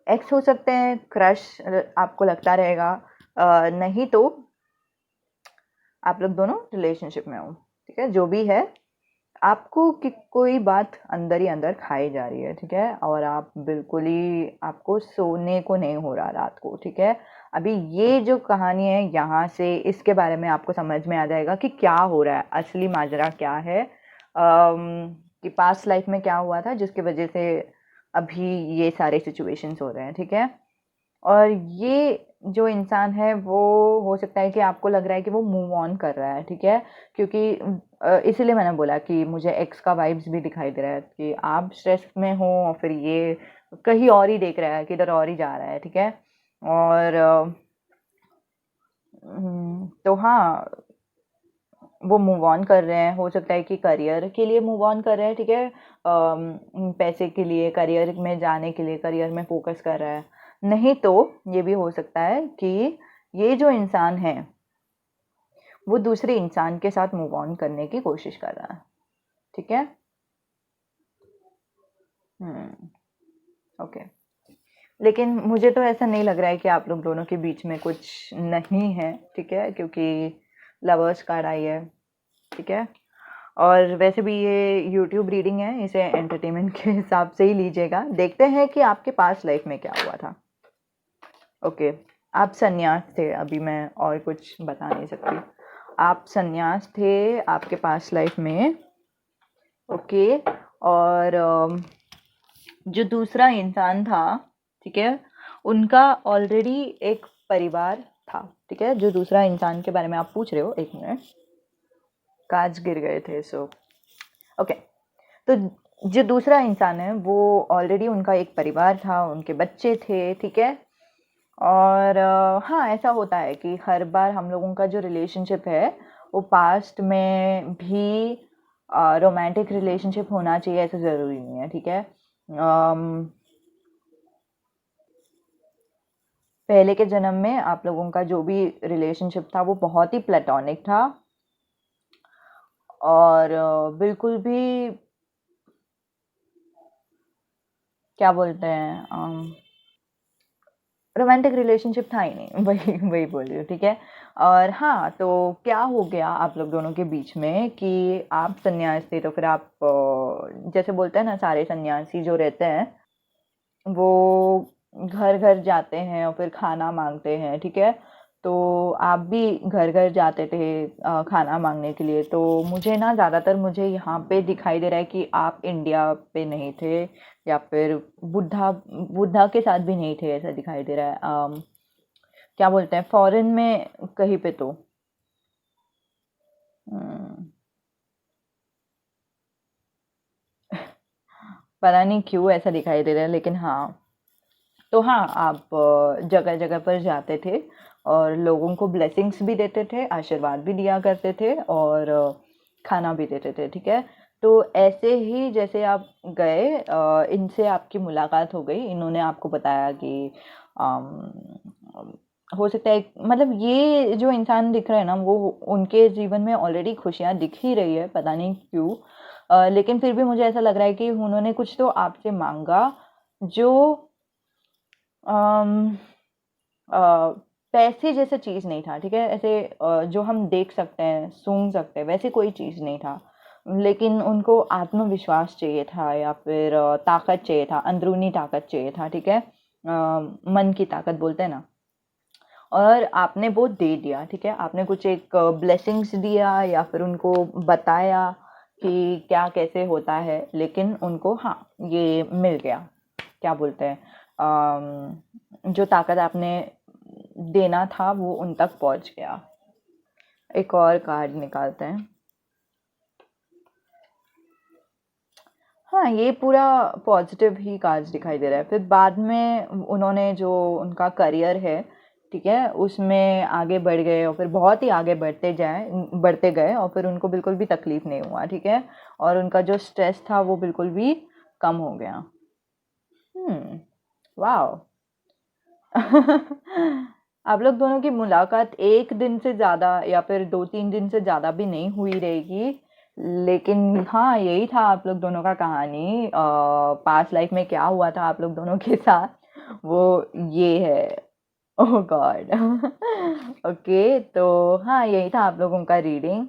एक्स हो सकते हैं, क्रश आपको लगता रहेगा, नहीं तो आप लोग दोनों रिलेशनशिप में हो, ठीक है। जो भी है, आपको कि कोई बात अंदर ही अंदर खाई जा रही है, ठीक है, और आप बिल्कुल ही, आपको सोने को नहीं हो रहा रात को, ठीक है। अभी ये जो कहानी है यहाँ से, इसके बारे में आपको समझ में आ जाएगा कि क्या हो रहा है, असली माजरा क्या है, कि पास्ट लाइफ में क्या हुआ था जिसकी वजह से अभी ये सारे सिचुएशंस हो रहे हैं, ठीक है। और ये जो इंसान है वो हो सकता है कि आपको लग रहा है कि वो मूव ऑन कर रहा है, ठीक है, क्योंकि इसीलिए मैंने बोला कि मुझे एक्स का वाइब्स भी दिखाई दे रहा है कि आप स्ट्रेस में हो और फिर ये कहीं और ही देख रहा है, किधर और ही जा रहा है, ठीक है। और तो हाँ, वो मूव ऑन कर रहे हैं, हो सकता है कि करियर के लिए मूव ऑन कर रहे हैं, ठीक है। पैसे के लिए, करियर में जाने के लिए, करियर में फोकस कर रहा है। नहीं तो ये भी हो सकता है कि ये जो इंसान है वो दूसरे इंसान के साथ मूव ऑन करने की कोशिश कर रहा है, ठीक है। ओके, लेकिन मुझे तो ऐसा नहीं लग रहा है कि आप लोग दोनों के बीच में कुछ नहीं है, ठीक है, क्योंकि लवर्स कार्ड आई है, ठीक है। और वैसे भी ये यूट्यूब रीडिंग है, इसे एंटरटेनमेंट के हिसाब से ही लीजिएगा। देखते हैं कि आपके पास लाइफ में क्या हुआ था। ओके, आप सन्यास थे, अभी मैं और कुछ बता नहीं सकती। आप सन्यास थे आपके पास लाइफ में, ओके। और जो दूसरा इंसान था, ठीक है, उनका ऑलरेडी एक परिवार था, ठीक है। जो दूसरा इंसान के बारे में आप पूछ रहे हो, एक मिनट, कांच गिर गए थे, सो ओके। तो जो दूसरा इंसान है वो ऑलरेडी, उनका एक परिवार था, उनके बच्चे थे, ठीक है। और हाँ, ऐसा होता है कि हर बार हम लोगों का जो रिलेशनशिप है वो पास्ट में भी रोमांटिक रिलेशनशिप होना चाहिए, ऐसा ज़रूरी नहीं है, ठीक है। पहले के जन्म में आप लोगों का जो भी रिलेशनशिप था वो बहुत ही प्लेटोनिक था, और बिल्कुल भी, क्या बोलते हैं, रोमांटिक रिलेशनशिप था ही नहीं, वही वही बोल रही हूँ, ठीक है। और हाँ, तो क्या हो गया आप लोग दोनों के बीच में कि आप सन्यासी थे, तो फिर आप जैसे बोलते हैं ना, सारे सन्यासी जो रहते हैं वो घर घर जाते हैं और फिर खाना मांगते हैं, ठीक है। तो आप भी घर घर जाते थे खाना मांगने के लिए। तो मुझे ना, ज़्यादातर मुझे यहाँ पे दिखाई दे रहा है कि आप इंडिया पे नहीं थे, या फिर बुद्धा बुद्धा के साथ भी नहीं थे, ऐसा दिखाई दे रहा है। क्या बोलते हैं, फॉरेन में कहीं पे तो हम्म, पता नहीं क्यों ऐसा दिखाई दे रहा है, लेकिन हाँ। तो हाँ, आप जगह जगह पर जाते थे और लोगों को ब्लेसिंग्स भी देते थे, आशीर्वाद भी दिया करते थे, और खाना भी देते थे, ठीक है। तो ऐसे ही जैसे आप गए, इनसे आपकी मुलाकात हो गई, इन्होंने आपको बताया कि हो सकता है, मतलब ये जो इंसान दिख रहा है ना, वो उनके जीवन में ऑलरेडी खुशियाँ दिख ही रही है, पता नहीं क्यों। लेकिन फिर भी मुझे ऐसा लग रहा है कि उन्होंने कुछ तो आपसे मांगा जो अम, पैसे जैसा चीज़ नहीं था, ठीक है। ऐसे जो हम देख सकते हैं, सूंघ सकते हैं, वैसे कोई चीज़ नहीं था। लेकिन उनको आत्मविश्वास चाहिए था, या फिर ताकत चाहिए था, अंदरूनी ताकत चाहिए था, ठीक है। मन की ताकत बोलते हैं ना। और आपने वो दे दिया, ठीक है। आपने कुछ एक ब्लेसिंग्स दिया, या फिर उनको बताया कि क्या कैसे होता है, लेकिन उनको हाँ, ये मिल गया। क्या बोलते हैं, जो ताकत आपने देना था वो उन तक पहुंच गया। एक और कार्ड निकालते हैं। हाँ, ये पूरा पॉजिटिव ही कार्ड्स दिखाई दे रहा है। फिर बाद में उन्होंने जो उनका करियर है, ठीक है, उसमें आगे बढ़ गए, और फिर बहुत ही आगे बढ़ते गए, और फिर उनको बिल्कुल भी तकलीफ नहीं हुआ, ठीक है। और उनका जो स्ट्रेस था वो बिल्कुल भी कम हो गया। वाह। आप लोग दोनों की मुलाकात एक दिन से ज़्यादा या फिर 2-3 दिन से ज़्यादा भी नहीं हुई रहेगी। लेकिन हाँ, यही था आप लोग दोनों का कहानी। पास्ट लाइफ में क्या हुआ था आप लोग दोनों के साथ, वो ये है। ओह गॉड। ओके, तो हाँ, यही था आप लोगों का रीडिंग।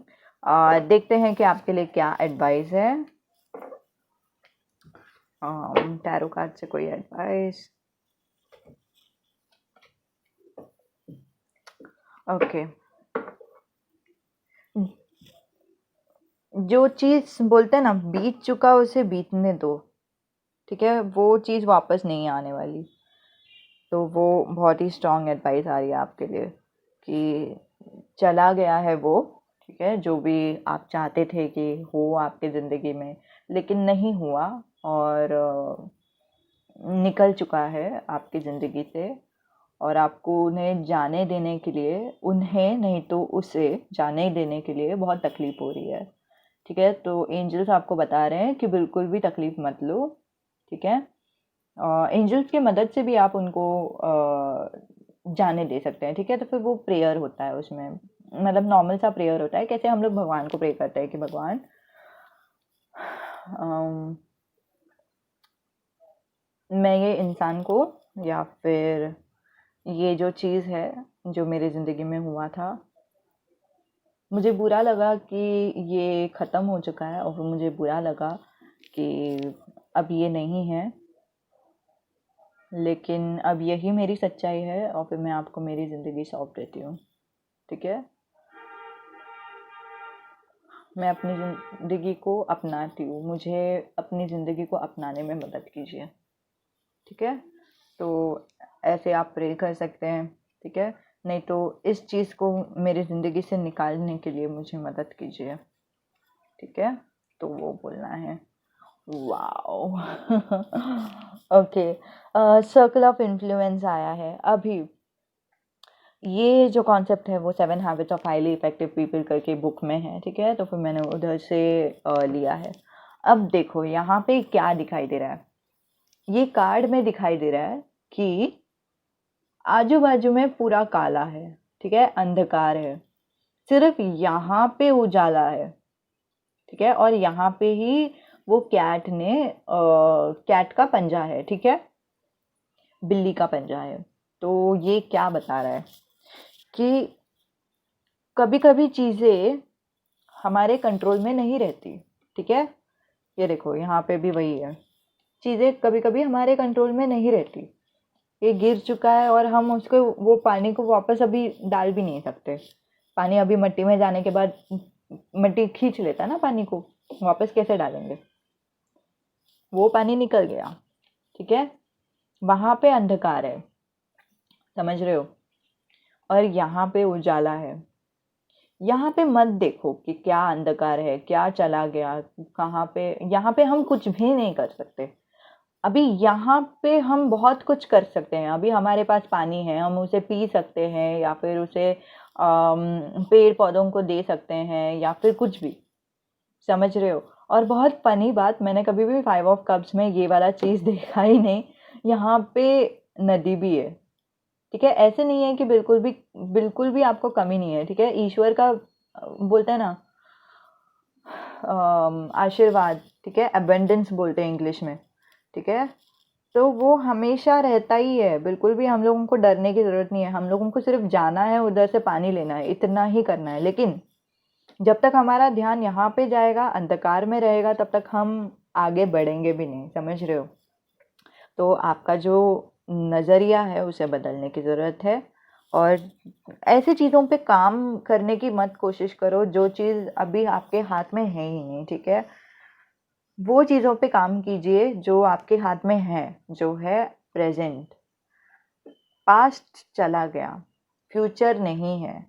देखते हैं कि आपके लिए क्या एडवाइस है। टैरो कार्ड से कोई एडवाइस। ओके। जो चीज़ बोलते हैं ना, बीत चुका उसे बीतने दो, ठीक है। वो चीज़ वापस नहीं आने वाली। तो वो बहुत ही स्ट्रॉन्ग एडवाइस आ रही है आपके लिए कि चला गया है वो, ठीक है। जो भी आप चाहते थे कि हो आपके ज़िंदगी में, लेकिन नहीं हुआ, और निकल चुका है आपकी ज़िंदगी से। और आपको उन्हें जाने देने के लिए, उन्हें नहीं तो उसे जाने देने के लिए बहुत तकलीफ़ हो रही है, ठीक है। तो एंजल्स आपको बता रहे हैं कि बिल्कुल भी तकलीफ़ मत लो, ठीक है। एंजल्स की मदद से भी आप उनको जाने दे सकते हैं, ठीक है। तो फिर वो प्रेयर होता है उसमें, मतलब नॉर्मल सा प्रेयर होता है, कैसे हम लोग भगवान को प्रे करते हैं कि भगवान अम, मैं ये इंसान को, या फिर ये जो चीज़ है जो मेरी ज़िंदगी में हुआ था, मुझे बुरा लगा कि ये ख़त्म हो चुका है, और फिर मुझे बुरा लगा कि अब ये नहीं है, लेकिन अब यही मेरी सच्चाई है, और फिर मैं आपको मेरी ज़िंदगी सौंप देती हूँ, ठीक है। मैं अपनी ज़िंदगी को अपनाती हूँ, मुझे अपनी ज़िंदगी को अपनाने में मदद कीजिए, ठीक है। तो ऐसे आप प्रे कर सकते हैं, ठीक है। नहीं तो इस चीज़ को मेरी ज़िंदगी से निकालने के लिए मुझे मदद कीजिए, ठीक है। तो वो बोलना है। Wow. Okay. Circle of influence आया है अभी। ये जो कॉन्सेप्ट है वो 7 habits of highly effective people करके बुक में है, ठीक है। तो फिर मैंने उधर से लिया है। अब देखो यहाँ पे क्या दिखाई दे रहा है। ये कार्ड में दिखाई दे रहा है कि आजू बाजू में पूरा काला है, ठीक है, अंधकार है। सिर्फ यहाँ पे उजाला है, ठीक है। और यहाँ पे ही वो कैट का पंजा है, ठीक है, बिल्ली का पंजा है। तो ये क्या बता रहा है कि कभी कभी चीज़ें हमारे कंट्रोल में नहीं रहती, ठीक है। ये देखो यहाँ पे भी वही है, चीज़ें कभी कभी हमारे कंट्रोल में नहीं रहती। ये गिर चुका है और हम उसको, वो पानी को वापस अभी डाल भी नहीं सकते। पानी अभी मिट्टी में जाने के बाद मिट्टी खींच लेता है ना पानी को, वापस कैसे डालेंगे। वो पानी निकल गया, ठीक है। वहाँ पे अंधकार है, समझ रहे हो, और यहाँ पे उजाला है। यहाँ पे मत देखो कि क्या अंधकार है, क्या चला गया, कहाँ पे। यहाँ पे हम कुछ भी नहीं कर सकते, अभी यहाँ पे हम बहुत कुछ कर सकते हैं। अभी हमारे पास पानी है, हम उसे पी सकते हैं या फिर उसे पेड़ पौधों को दे सकते हैं या फिर कुछ भी, समझ रहे हो। और बहुत फनी बात, मैंने कभी भी फाइव ऑफ कप्स में ये वाला चीज़ देखा ही नहीं। यहाँ पे नदी भी है, ठीक है। ऐसे नहीं है कि बिल्कुल भी आपको कमी नहीं है, ठीक है। ईश्वर का बोलते हैं ना आशीर्वाद, ठीक है, अबेंडेंस बोलते हैं इंग्लिश में, ठीक है। तो वो हमेशा रहता ही है, बिल्कुल भी हम लोगों को डरने की ज़रूरत नहीं है। हम लोगों को सिर्फ जाना है, उधर से पानी लेना है, इतना ही करना है। लेकिन जब तक हमारा ध्यान यहाँ पे जाएगा, अंधकार में रहेगा, तब तक हम आगे बढ़ेंगे भी नहीं, समझ रहे हो। तो आपका जो नज़रिया है उसे बदलने की ज़रूरत है। और ऐसी चीज़ों पे काम करने की मत कोशिश करो जो चीज़ अभी आपके हाथ में है ही नहीं, ठीक है। वो चीज़ों पे काम कीजिए जो आपके हाथ में है, जो है प्रेजेंट। पास्ट चला गया, फ्यूचर नहीं है,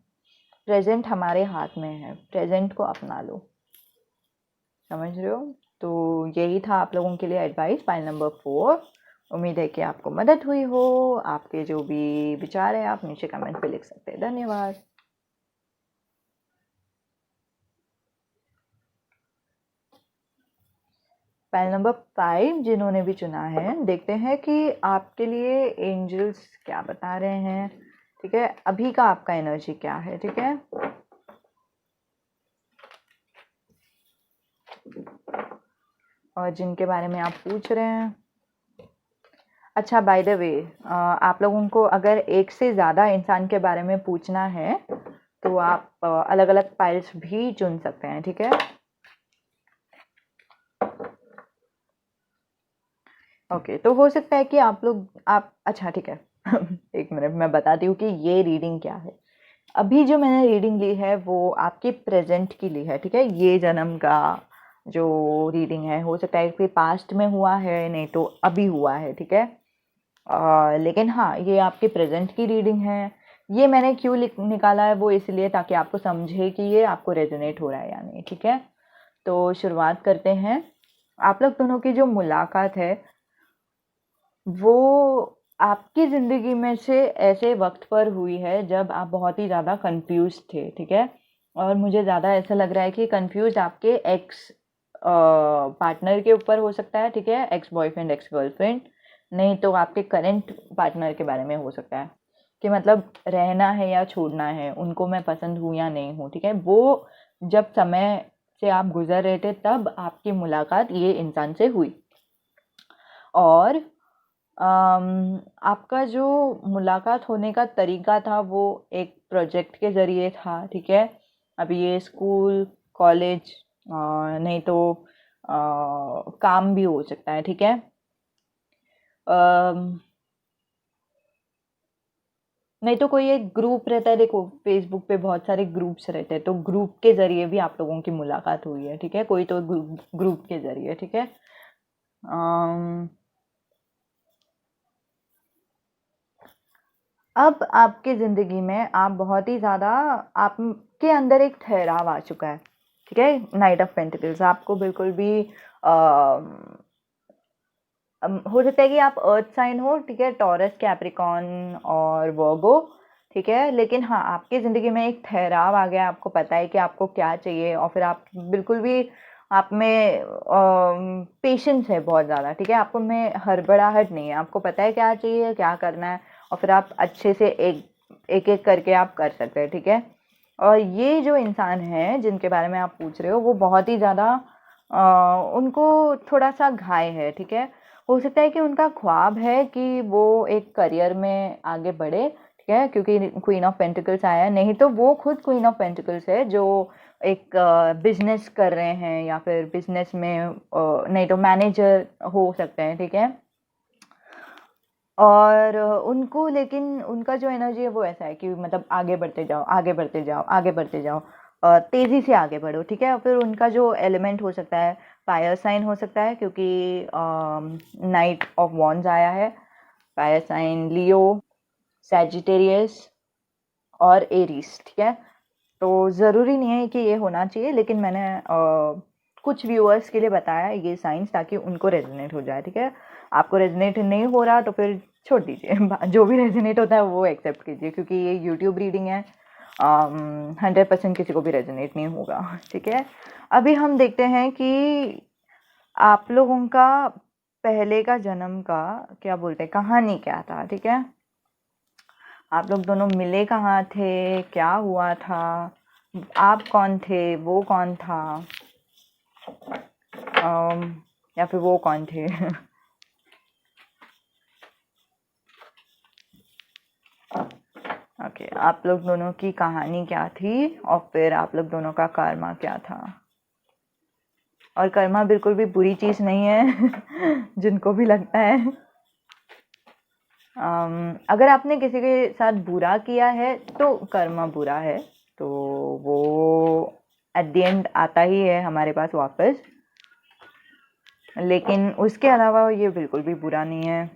प्रेजेंट हमारे हाथ में है, प्रेजेंट को अपना लो, समझ रहे हो। तो यही था आप लोगों के लिए एडवाइस, फाइल नंबर 4। उम्मीद है कि आपको मदद हुई हो। आपके जो भी विचार है आप नीचे कमेंट पे लिख सकते हैं। धन्यवाद। फाइल नंबर 5 जिन्होंने भी चुना है, देखते हैं कि आपके लिए एंजल्स क्या बता रहे हैं, ठीक है। अभी का आपका एनर्जी क्या है, ठीक है। और जिनके बारे में आप पूछ रहे हैं, अच्छा बाय द वे, आप लोगों को अगर एक से ज़्यादा इंसान के बारे में पूछना है तो आप अलग अलग फाइल्स भी चुन सकते हैं, ठीक है। ओके, तो हो सकता है कि आप अच्छा ठीक है एक मिनट मैं बताती हूँ कि ये रीडिंग क्या है। अभी जो मैंने रीडिंग ली है वो आपके प्रेजेंट की ली है, ठीक है। ये जन्म का जो रीडिंग है, हो सकता है कि पास्ट में हुआ है, नहीं तो अभी हुआ है, ठीक है। लेकिन हाँ, ये आपके प्रेजेंट की रीडिंग है। ये मैंने क्यों निकाला है वो इसलिए ताकि आपको समझे कि ये आपको रेजोनेट हो रहा है या नहीं, ठीक है। तो शुरुआत करते हैं। आप लोग दोनों की जो मुलाकात है वो आपकी ज़िंदगी में से ऐसे वक्त पर हुई है जब आप बहुत ही ज़्यादा कंफ्यूज थे, ठीक है। और मुझे ज़्यादा ऐसा लग रहा है कि कंफ्यूज आपके एक्स पार्टनर के ऊपर हो सकता है, ठीक है, एक्स बॉयफ्रेंड एक्स गर्लफ्रेंड, नहीं तो आपके करंट पार्टनर के बारे में हो सकता है कि मतलब रहना है या छोड़ना है, उनको मैं पसंद हूँ या नहीं हूँ, ठीक है। वो जब समय से आप गुजर रहे थे तब आपकी मुलाकात ये इंसान से हुई। और आपका जो मुलाकात होने का तरीका था वो एक प्रोजेक्ट के ज़रिए था, ठीक है। अभी ये स्कूल कॉलेज नहीं तो काम भी हो सकता है, ठीक है। अम, नहीं तो कोई एक ग्रुप रहता है, देखो फेसबुक पे बहुत सारे ग्रुप्स रहते हैं, तो ग्रुप के ज़रिए भी आप लोगों की मुलाकात हुई है, ठीक है। कोई तो ग्रुप के ज़रिए, ठीक है। अम, अब आपकी ज़िंदगी में आप बहुत ही ज़्यादा, आपके अंदर एक ठहराव आ चुका है, ठीक है। नाइट ऑफ पेंटिकल्स आपको बिल्कुल भी हो सकता है कि आप अर्थ साइन हो, ठीक है, टॉरस कैप्रिकॉन और वर्गो, ठीक है। लेकिन हाँ, आपकी ज़िंदगी में एक ठहराव आ गया, आपको पता है कि आपको क्या चाहिए, और फिर आप बिल्कुल भी आप में पेशेंस है बहुत ज़्यादा, ठीक है। आपको में हड़बड़ाहट नहीं है, आपको पता है क्या चाहिए क्या करना है, और फिर आप अच्छे से एक एक करके आप कर सकते हैं, ठीक है। और ये जो इंसान है जिनके बारे में आप पूछ रहे हो वो बहुत ही ज़्यादा उनको थोड़ा सा घाय है, ठीक है। हो सकता है कि उनका ख्वाब है कि वो एक करियर में आगे बढ़े, ठीक है, क्योंकि क्वीन ऑफ पेंटिकल्स आया है। नहीं तो वो खुद क्वीन ऑफ पेंटिकल्स है जो एक बिजनेस कर रहे हैं या फिर बिजनेस में नहीं तो मैनेजर हो सकते हैं, ठीक है। और उनको लेकिन उनका जो एनर्जी है वो ऐसा है कि मतलब आगे बढ़ते जाओ आगे बढ़ते जाओ आगे बढ़ते जाओ, तेज़ी से आगे बढ़ो, ठीक है। और फिर उनका जो एलिमेंट हो सकता है फायर साइन हो सकता है, क्योंकि नाइट ऑफ वॉन्ड्स आया है। फायर साइन लियो, सैजिटेरियस और एरीज, ठीक है। तो ज़रूरी नहीं है कि ये होना चाहिए, लेकिन मैंने कुछ व्यूअर्स के लिए बताया ये साइंस ताकि उनको रेजोनेट हो जाए, ठीक है। आपको रेजोनेट नहीं हो रहा तो फिर छोड़ दीजिए, जो भी रेजोनेट होता है वो एक्सेप्ट कीजिए, क्योंकि ये यूट्यूब रीडिंग है, 100% किसी को भी रेजोनेट नहीं होगा, ठीक है। अभी हम देखते हैं कि आप लोगों का पहले का जन्म का क्या बोलते हैं, कहानी क्या था, ठीक है। आप लोग दोनों मिले कहाँ थे, क्या हुआ था, आप कौन थे, वो कौन था, या फिर वो कौन थे। ओके, आप लोग दोनों की कहानी क्या थी और फिर आप लोग दोनों का कर्मा क्या था। और कर्मा बिल्कुल भी बुरी चीज़ नहीं है जिनको भी लगता है। अगर आपने किसी के साथ बुरा किया है तो कर्मा बुरा है, तो वो एट द एंड आता ही है हमारे पास वापस, लेकिन उसके अलावा ये बिल्कुल भी बुरा नहीं है।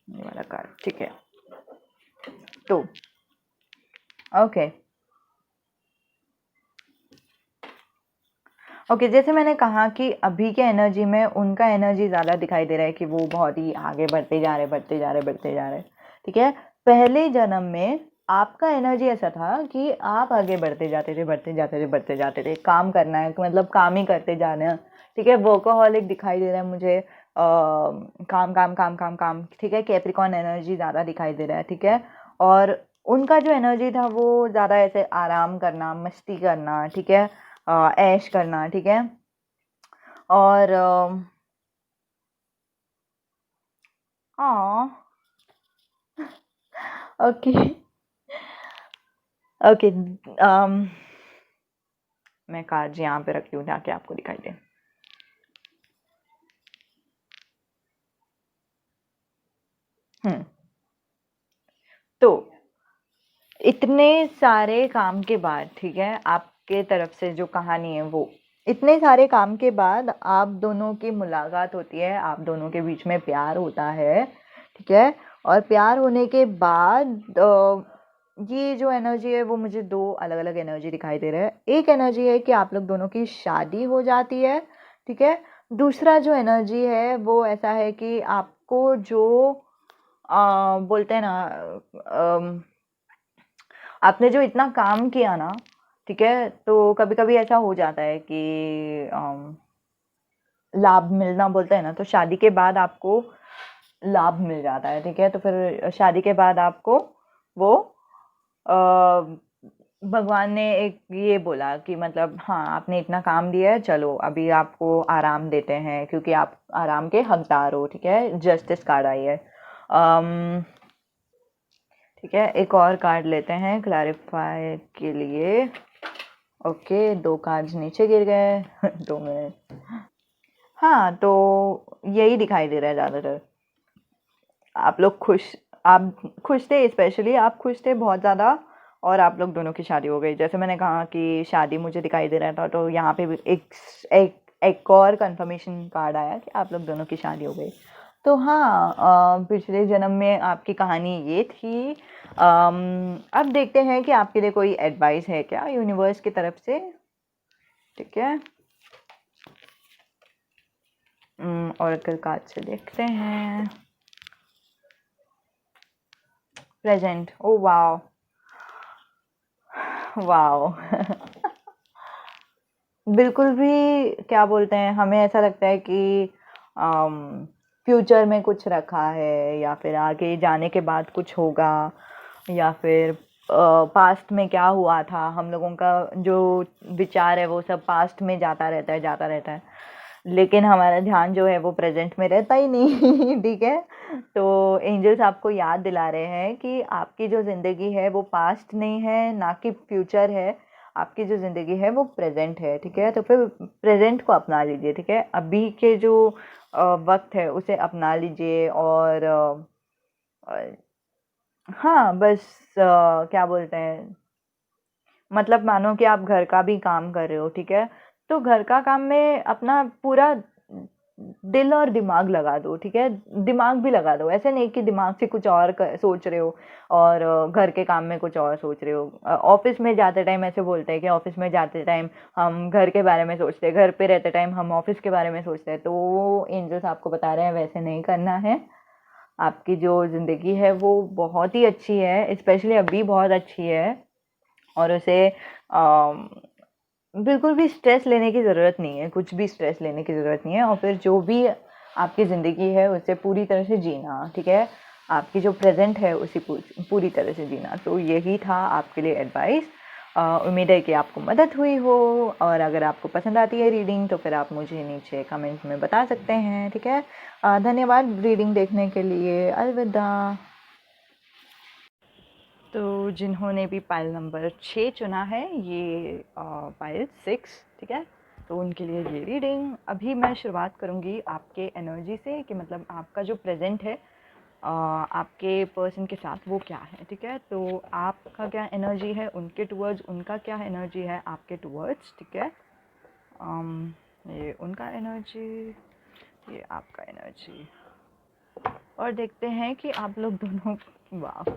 ये वाला कार्ड, ठीक है। तो ओके ओके, जैसे मैंने कहा कि अभी के एनर्जी में उनका एनर्जी ज़्यादा दिखाई दे रहा है कि वो बहुत ही आगे बढ़ते जा रहे, बढ़ते जा रहे, बढ़ते जा रहे, ठीक है। पहले जन्म में आपका एनर्जी ऐसा था कि आप आगे बढ़ते जाते थे, बढ़ते जाते थे, बढ़ते जाते थे, काम करना है, मतलब काम ही करते जाना है, ठीक है। वर्कोहॉलिक दिखाई दे रहा है मुझे, काम काम काम काम काम, ठीक है। कैप्रिकॉर्न एनर्जी ज़्यादा दिखाई दे रहा है, ठीक है। और उनका जो एनर्जी था वो ज़्यादा ऐसे आराम करना, मस्ती करना, ठीक है, ऐश करना, ठीक है। और ओके ओके, मैं कार्ड यहाँ पे रखती हूँ ताकि आपको दिखाई दे। तो इतने सारे काम के बाद, ठीक है, आपके तरफ से जो कहानी है वो, इतने सारे काम के बाद आप दोनों की मुलाकात होती है, आप दोनों के बीच में प्यार होता है, ठीक है। और प्यार होने के बाद ये जो एनर्जी है वो मुझे दो अलग अलग एनर्जी दिखाई दे रहा है। एक एनर्जी है कि आप लोग दोनों की शादी हो जाती है, ठीक है। दूसरा जो एनर्जी है वो ऐसा है कि आपको जो बोलते हैं ना, आपने जो इतना काम किया ना, ठीक है, तो कभी कभी ऐसा हो जाता है कि लाभ मिलना बोलते हैं ना, तो शादी के बाद आपको लाभ मिल जाता है, ठीक है। तो फिर शादी के बाद आपको वो अ, भगवान ने एक ये बोला कि मतलब हाँ, आपने इतना काम दिया है, चलो अभी आपको आराम देते हैं, क्योंकि आप आराम के हकदार हो, ठीक है। जस्टिस कार्ड आई है, ठीक है। एक और कार्ड लेते हैं क्लैरिफाई के लिए। ओके, दो कार्ड्स नीचे गिर गए 2 मिनट। हाँ, तो यही दिखाई दे रहा है ज़्यादातर। आप लोग आप खुश थे, स्पेशली आप खुश थे बहुत ज़्यादा, और आप लोग दोनों की शादी हो गई। जैसे मैंने कहा कि शादी मुझे दिखाई दे रहा था, तो यहाँ पे भी एक एक और कंफर्मेशन कार्ड आया कि आप लोग दोनों की शादी हो गई। तो हाँ, पिछले जन्म में आपकी कहानी ये थी। अब देखते हैं कि आपके लिए कोई एडवाइस है क्या यूनिवर्स की तरफ से, ठीक है। ओरेकल कार्ड से देखते हैं। प्रेजेंट, ओ वाओ वाओ बिल्कुल भी, क्या बोलते हैं, हमें ऐसा लगता है कि फ्यूचर में कुछ रखा है, या फिर आगे जाने के बाद कुछ होगा, या फिर पास्ट में क्या हुआ था, हम लोगों का जो विचार है वो सब पास्ट में जाता रहता है, जाता रहता है, लेकिन हमारा ध्यान जो है वो प्रेजेंट में रहता ही नहीं ठीक है। तो एंजल्स आपको याद दिला रहे हैं कि आपकी जो ज़िंदगी है वो पास्ट नहीं है, ना कि फ्यूचर है। आपकी जो ज़िंदगी है वो प्रेजेंट है, ठीक है। तो फिर प्रेजेंट को अपना लीजिए, ठीक है। अभी के जो वक्त है उसे अपना लीजिए, और हाँ बस, क्या बोलते हैं, मतलब मानो कि आप घर का भी काम कर रहे हो, ठीक है। तो घर का काम में अपना पूरा दिल और दिमाग लगा दो, ठीक है? दिमाग भी लगा दो, ऐसे नहीं कि दिमाग से कुछ और सोच रहे हो और घर के काम में कुछ और सोच रहे हो। ऑफिस में जाते टाइम ऐसे बोलते हैं कि ऑफिस में जाते टाइम हम घर के बारे में सोचते हैं, घर पे रहते टाइम हम ऑफिस के बारे में सोचते हैं। तो वो एंजल्स आपको बता रहे हैं वैसे नहीं करना है। आपकी जो ज़िंदगी है वो बहुत ही अच्छी है, स्पेशली अभी बहुत अच्छी है, और उसे बिल्कुल भी स्ट्रेस लेने की ज़रूरत नहीं है, कुछ भी स्ट्रेस लेने की ज़रूरत नहीं है। और फिर जो भी आपकी ज़िंदगी है उसे पूरी तरह से जीना, ठीक है? आपकी जो प्रेज़ेंट है उसे पूरी तरह से जीना। तो यही था आपके लिए एडवाइस। उम्मीद है कि आपको मदद हुई हो, और अगर आपको पसंद आती है रीडिंग तो फिर आप मुझे नीचे कमेंट में बता सकते हैं, ठीक है? धन्यवाद रीडिंग देखने के लिए। अलविदा। तो जिन्होंने भी पाइल नंबर 6 चुना है, ये पाइल 6, ठीक है? तो उनके लिए ये रीडिंग। अभी मैं शुरुआत करूँगी आपके एनर्जी से कि मतलब आपका जो प्रेजेंट है आपके पर्सन के साथ वो क्या है, ठीक है? तो आपका क्या एनर्जी है उनके टुवर्ड्स, उनका क्या एनर्जी है आपके टुवर्ड्स, ठीक है? ये उनका एनर्जी, ये आपका एनर्जी, और देखते हैं कि आप लोग दोनों वाह,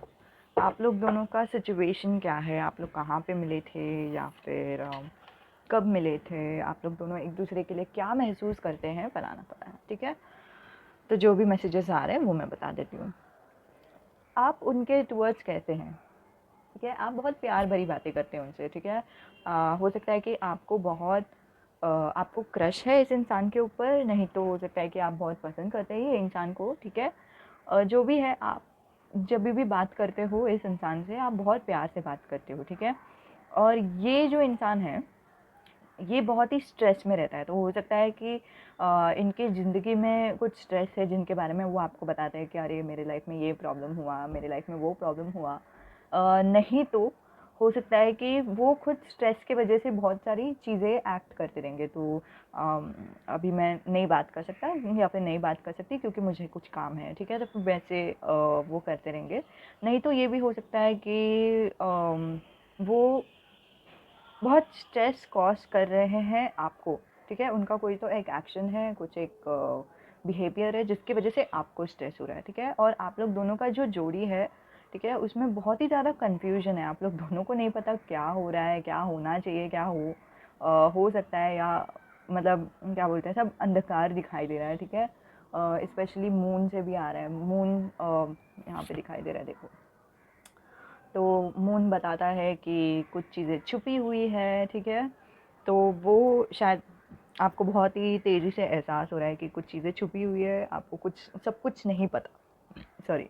आप लोग दोनों का सिचुएशन क्या है, आप लोग कहाँ पे मिले थे, या फिर कब मिले थे, आप लोग दोनों एक दूसरे के लिए क्या महसूस करते हैं, बताना पड़ा है, ठीक है? तो जो भी मैसेजेस आ रहे हैं वो मैं बता देती हूँ। आप उनके टुवर्ड्स कैसे हैं, ठीक है? आप बहुत प्यार भरी बातें करते हैं उनसे, ठीक है? हो सकता है कि आपको बहुत आपको क्रश है इस इंसान के ऊपर, नहीं तो हो सकता है कि आप बहुत पसंद करते हैं ये इंसान को, ठीक है? जो भी है, आप जब भी बात करते हो इस इंसान से आप बहुत प्यार से बात करते हो, ठीक है? और ये जो इंसान है ये बहुत ही स्ट्रेस में रहता है, तो हो सकता है कि इनकी ज़िंदगी में कुछ स्ट्रेस है जिनके बारे में वो आपको बताते हैं कि अरे मेरे लाइफ में ये प्रॉब्लम हुआ, मेरे लाइफ में वो प्रॉब्लम हुआ। नहीं तो हो सकता है कि वो खुद स्ट्रेस की वजह से बहुत सारी चीज़ें एक्ट करते रहेंगे। तो अभी मैं नहीं बात कर सकता या फिर नहीं बात कर सकती क्योंकि मुझे कुछ काम है, ठीक है? तो फिर वैसे वो करते रहेंगे। नहीं तो ये भी हो सकता है कि वो बहुत स्ट्रेस कॉज कर रहे हैं आपको, ठीक है? उनका कोई तो एक एक्शन है, कुछ एक बिहेवियर है जिसकी वजह से आपको स्ट्रेस हो रहा है, ठीक है? और आप लोग दोनों का जो जोड़ी है, ठीक है, उसमें बहुत ही ज़्यादा कन्फ्यूजन है। आप लोग दोनों को नहीं पता क्या हो रहा है, क्या होना चाहिए, क्या हो सकता है, या मतलब क्या बोलते हैं, सब अंधकार दिखाई दे रहा है, ठीक है? स्पेशली मून से भी आ रहा है, मून यहाँ पे दिखाई दे रहा है, देखो। तो मून बताता है कि कुछ चीज़ें छुपी हुई है, ठीक है? तो वो शायद आपको बहुत ही तेज़ी से एहसास हो रहा है कि कुछ चीज़ें छुपी हुई है, आपको कुछ सब कुछ नहीं पता, सॉरी।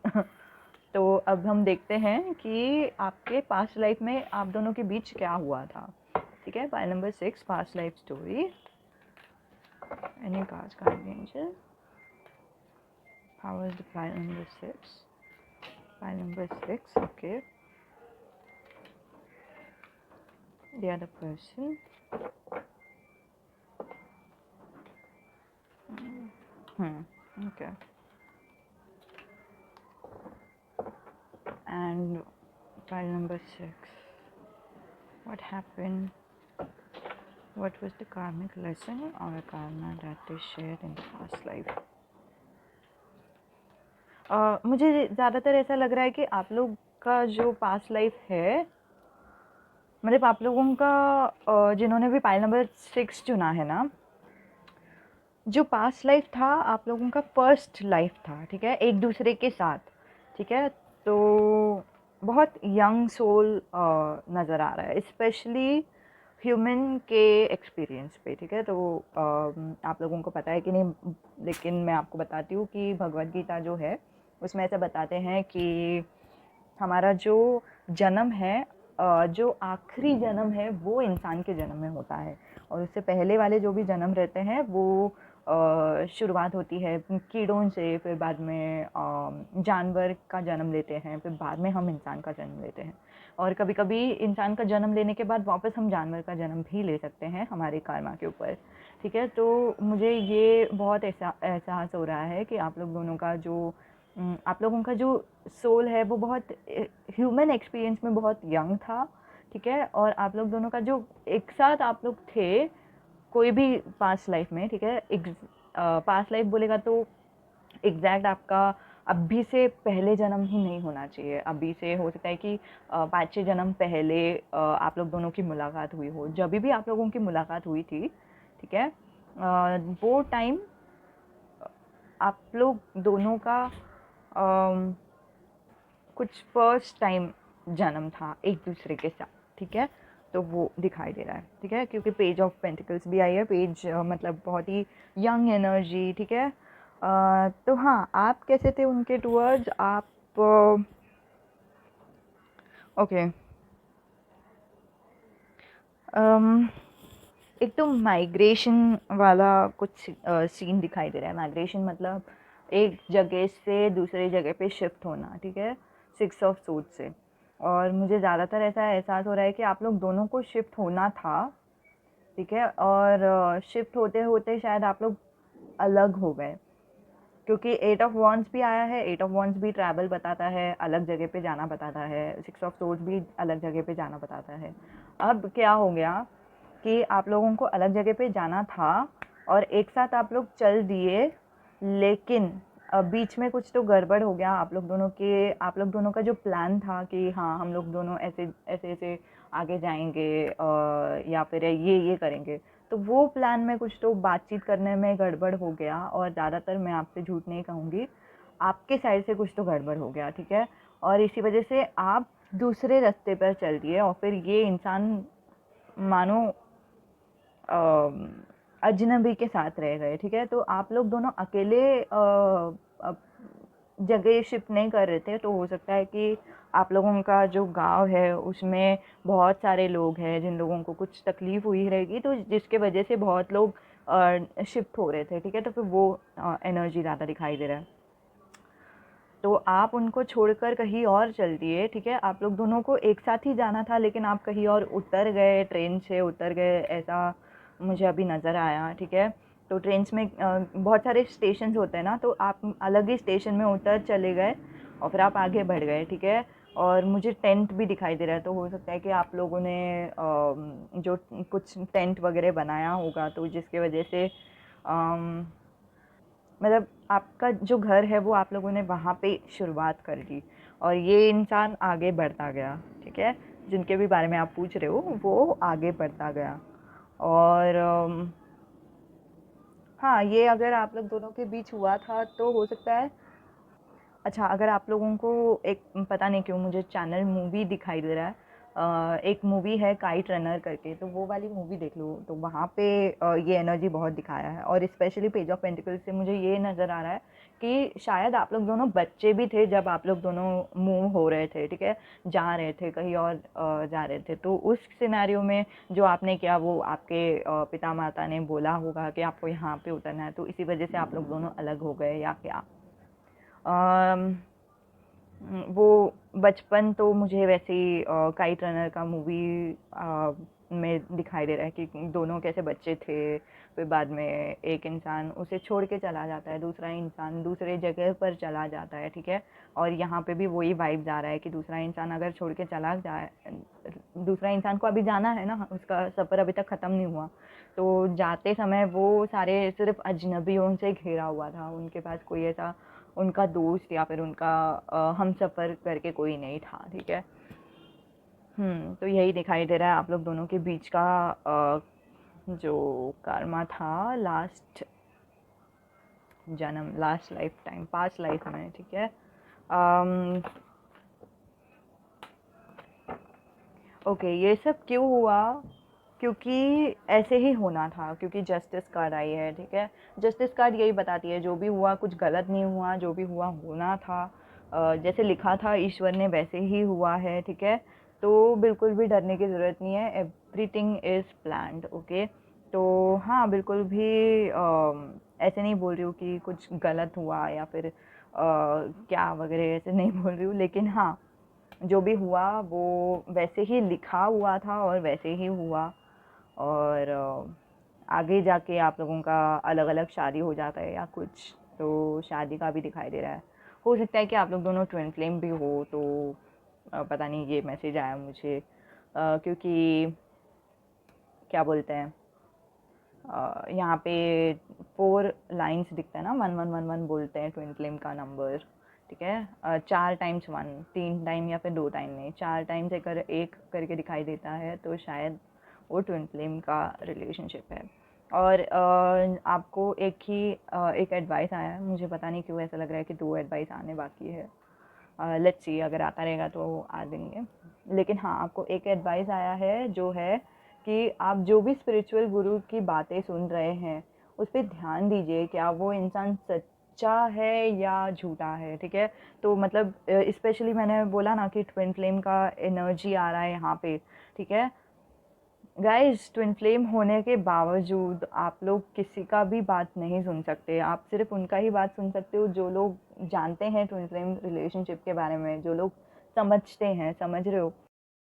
तो अब हम देखते हैं कि आपके पास्ट लाइफ में आप दोनों के बीच क्या हुआ था, ठीक है? Pile number 6, past life story. Any cards, guardian angel, how was the pile number 6? Pile number 6, okay. The other person. Okay. And file number 6. What happened? What was the karmic lesson or karma that they shared in the past life? मुझे ज़्यादातर ऐसा लग रहा है कि आप लोग का जो पास्ट लाइफ है, मतलब आप लोगों का जिन्होंने भी पाइल नंबर 6 चुना है ना, जो पास्ट लाइफ था आप लोगों का फर्स्ट लाइफ था, ठीक है? एक दूसरे के साथ, ठीक है? तो बहुत यंग सोल नज़र आ रहा है, स्पेशली ह्यूमन के एक्सपीरियंस पे, ठीक है? तो आप लोगों को पता है कि नहीं, लेकिन मैं आपको बताती हूँ कि भगवद गीता जो है उसमें ऐसा बताते हैं कि हमारा जो जन्म है, जो आखिरी जन्म है वो इंसान के जन्म में होता है, और उससे पहले वाले जो भी जन्म रहते हैं वो शुरुआत होती है कीड़ों से, फिर बाद में जानवर का जन्म लेते हैं, फिर बाद में हम इंसान का जन्म लेते हैं, और कभी कभी इंसान का जन्म लेने के बाद वापस हम जानवर का जन्म भी ले सकते हैं हमारे कर्मा के ऊपर, ठीक है? तो मुझे ये बहुत एहसास हो रहा है कि आप लोग दोनों का जो आप लोगों का जो सोल है वो बहुत ह्यूमन एक्सपीरियंस में बहुत यंग था, ठीक है? और आप लोग दोनों का जो एक साथ आप लोग थे कोई भी पास्ट लाइफ में, ठीक है, पास्ट लाइफ बोलेगा तो एग्जैक्ट आपका अभी से पहले जन्म ही नहीं होना चाहिए। अभी से हो सकता है कि 5-6 जन्म पहले आप लोग दोनों की मुलाकात हुई हो। जब भी आप लोगों की मुलाकात हुई थी, ठीक है, वो टाइम आप लोग दोनों का कुछ फर्स्ट टाइम जन्म था एक दूसरे के साथ, ठीक है। तो वो दिखाई दे रहा है, ठीक है, क्योंकि पेज ऑफ पेंटिकल्स भी आई है। पेज मतलब बहुत ही यंग एनर्जी, ठीक है। तो हाँ, आप कैसे थे उनके टूवर्ड्स? आप ओके, एक तो माइग्रेशन वाला कुछ सीन दिखाई दे रहा है। माइग्रेशन मतलब एक जगह से दूसरे जगह पे शिफ्ट होना, ठीक है, 6 ऑफ सूट से। और मुझे ज़्यादातर ऐसा एहसास हो रहा है कि आप लोग दोनों को शिफ्ट होना था, ठीक है, और शिफ्ट होते होते शायद आप लोग अलग हो गए, क्योंकि 8 ऑफ वॉन्ड्स भी आया है। 8 ऑफ वॉन्ड्स भी ट्रैवल बताता है, अलग जगह पे जाना बताता है। 6 ऑफ सोर्ड्स भी अलग जगह पे जाना बताता है। अब क्या हो गया कि आप लोगों को अलग जगह पे जाना था और एक साथ आप लोग चल दिए, लेकिन बीच में कुछ तो गड़बड़ हो गया आप लोग दोनों का जो प्लान था कि हाँ हम लोग दोनों ऐसे ऐसे ऐसे आगे जाएंगे या फिर ये करेंगे, तो वो प्लान में कुछ तो बातचीत करने में गड़बड़ हो गया। और ज़्यादातर मैं आपसे झूठ नहीं कहूँगी, आपके साइड से कुछ तो गड़बड़ हो गया, ठीक है। और इसी वजह से आप दूसरे रास्ते पर चल दिए और फिर ये इंसान मानो अजनबी के साथ रह गए, ठीक है। तो आप लोग दोनों अकेले जगह शिफ्ट नहीं कर रहे थे। तो हो सकता है कि आप लोगों का जो गांव है उसमें बहुत सारे लोग हैं जिन लोगों को कुछ तकलीफ़ हुई रहेगी, तो जिसके वजह से बहुत लोग शिफ्ट हो रहे थे, ठीक है। तो फिर वो एनर्जी ज़्यादा दिखाई दे रहा है। तो आप उनको छोड़कर कहीं और चल दिए, ठीक है। आप लोग दोनों को एक साथ ही जाना था, लेकिन आप कहीं और उतर गए, ट्रेन से उतर गए, ऐसा मुझे अभी नज़र आया, ठीक है। तो ट्रेन्स में बहुत सारे स्टेशंस होते हैं ना, तो आप अलग ही स्टेशन में उतर चले गए और फिर आप आगे बढ़ गए, ठीक है। और मुझे टेंट भी दिखाई दे रहा है, तो हो सकता है कि आप लोगों ने जो कुछ टेंट वगैरह बनाया होगा, तो जिसकी वजह से मतलब आपका जो घर है वो आप लोगों ने वहाँ पे शुरुआत कर दी और ये इंसान आगे बढ़ता गया, ठीक है। जिनके भी बारे में आप पूछ रहे हो वो आगे बढ़ता गया। और हाँ, ये अगर आप लोग दोनों के बीच हुआ था तो हो सकता है। अच्छा, अगर आप लोगों को एक पता नहीं क्यों मुझे चैनल मूवी दिखाई दे रहा है। एक मूवी है काइट रनर करके, तो वो वाली मूवी देख लो, तो वहाँ पे ये एनर्जी बहुत दिखाया है। और स्पेशली पेज ऑफ पेंटिकल्स से मुझे ये नज़र आ रहा है कि शायद आप लोग दोनों बच्चे भी थे जब आप लोग दोनों मूव हो रहे थे, ठीक है, जा रहे थे कहीं और जा रहे थे। तो उस सिनेरियो में जो आपने किया वो आपके पिता माता ने बोला होगा कि आपको यहाँ पे उतरना है, तो इसी वजह से आप लोग दोनों अलग हो गए या क्या। अम, वो बचपन तो मुझे वैसे ही काइट रनर का मूवी में दिखाई दे रहा है कि दोनों कैसे बच्चे थे, फिर बाद में एक इंसान उसे छोड़ के चला जाता है, दूसरा इंसान दूसरे जगह पर चला जाता है, ठीक है। और यहाँ पे भी वही वाइब्स आ रहा है कि दूसरा इंसान अगर छोड़ के चला जाए, दूसरा इंसान को अभी जाना है ना, उसका सफ़र अभी तक ख़त्म नहीं हुआ, तो जाते समय वो सारे सिर्फ अजनबियों से घिरा हुआ था। उनके पास कोई ऐसा उनका दोस्त या फिर उनका हमसफ़र करके कोई नहीं था, ठीक है। तो यही दिखाई दे रहा है आप लोग दोनों के बीच का जो कर्मा था लास्ट जन्म, last life time, past life में, ठीक है। ओके, ये सब क्यों हुआ? क्योंकि ऐसे ही होना था, क्योंकि जस्टिस कार्ड आई है, ठीक है। जस्टिस कार्ड यही बताती है जो भी हुआ कुछ गलत नहीं हुआ, जो भी हुआ होना था, जैसे लिखा था ईश्वर ने वैसे ही हुआ है, ठीक है। तो बिल्कुल भी डरने की ज़रूरत नहीं है, एवरीथिंग इज़ प्लान्ड, ओके। तो हाँ, बिल्कुल भी ऐसे नहीं बोल रही हूँ कि कुछ गलत हुआ या फिर क्या वगैरह, ऐसे नहीं बोल रही हूँ, लेकिन हाँ, जो भी हुआ वो वैसे ही लिखा हुआ था और वैसे ही हुआ। और आगे जाके आप लोगों का अलग अलग शादी हो जाता है या कुछ, तो शादी का भी दिखाई दे रहा है। हो सकता है कि आप लोग दोनों ट्विन फ्लेम भी हो, तो पता नहीं, ये मैसेज आया मुझे क्योंकि क्या बोलते हैं यहाँ पे 4 लाइन्स दिखता है ना, 1111 बोलते हैं ट्विन फ्लेम का नंबर, ठीक है। 4 टाइम्स 1, 3 टाइम या फिर 2 टाइम नहीं, 4 टाइम्स अगर एक करके दिखाई देता है तो शायद वो ट्विन फ्लेम का रिलेशनशिप है। और आपको एक एडवाइस आया है, मुझे पता नहीं क्यों ऐसा लग रहा है कि 2 एडवाइस आने बाकी है। लेट्स सी, अगर आता रहेगा तो आ देंगे। लेकिन हाँ, आपको एक एडवाइस आया है जो है कि आप जो भी स्पिरिचुअल गुरु की बातें सुन रहे हैं उस पर ध्यान दीजिए, क्या वो इंसान सच्चा है या झूठा है, ठीक है। तो मतलब स्पेशली मैंने बोला ना कि ट्विन फ्लेम का एनर्जी आ रहा है यहाँ पे, ठीक है। गाइस, ट्विन फ्लेम होने के बावजूद आप लोग किसी का भी बात नहीं सुन सकते। आप सिर्फ उनका ही बात सुन सकते हो जो लोग जानते हैं ट्विन फ्लेम रिलेशनशिप के बारे में, जो लोग समझते हैं, समझ रहे हो।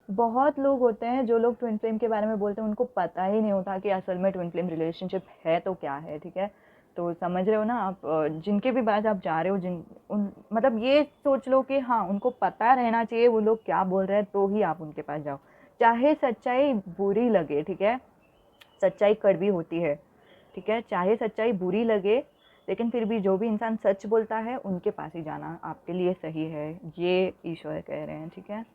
बहुत लोग होते हैं जो लोग ट्विन फ्लेम के बारे में बोलते हैं, उनको पता ही नहीं होता कि असल में ट्विन फ्लेम रिलेशनशिप है तो क्या है, ठीक है। तो समझ रहे हो ना आप, जिनके भी पास आप जा रहे हो, जिन उन मतलब ये सोच लो कि हाँ, उनको पता रहना चाहिए वो लोग क्या बोल रहे हैं, तो ही आप उनके पास जाओ। चाहे सच्चाई बुरी लगे, ठीक है, सच्चाई कड़वी होती है, ठीक है, चाहे सच्चाई बुरी लगे, लेकिन फिर भी जो भी इंसान सच बोलता है उनके पास ही जाना आपके लिए सही है, ये ईश्वर कह रहे हैं, ठीक है।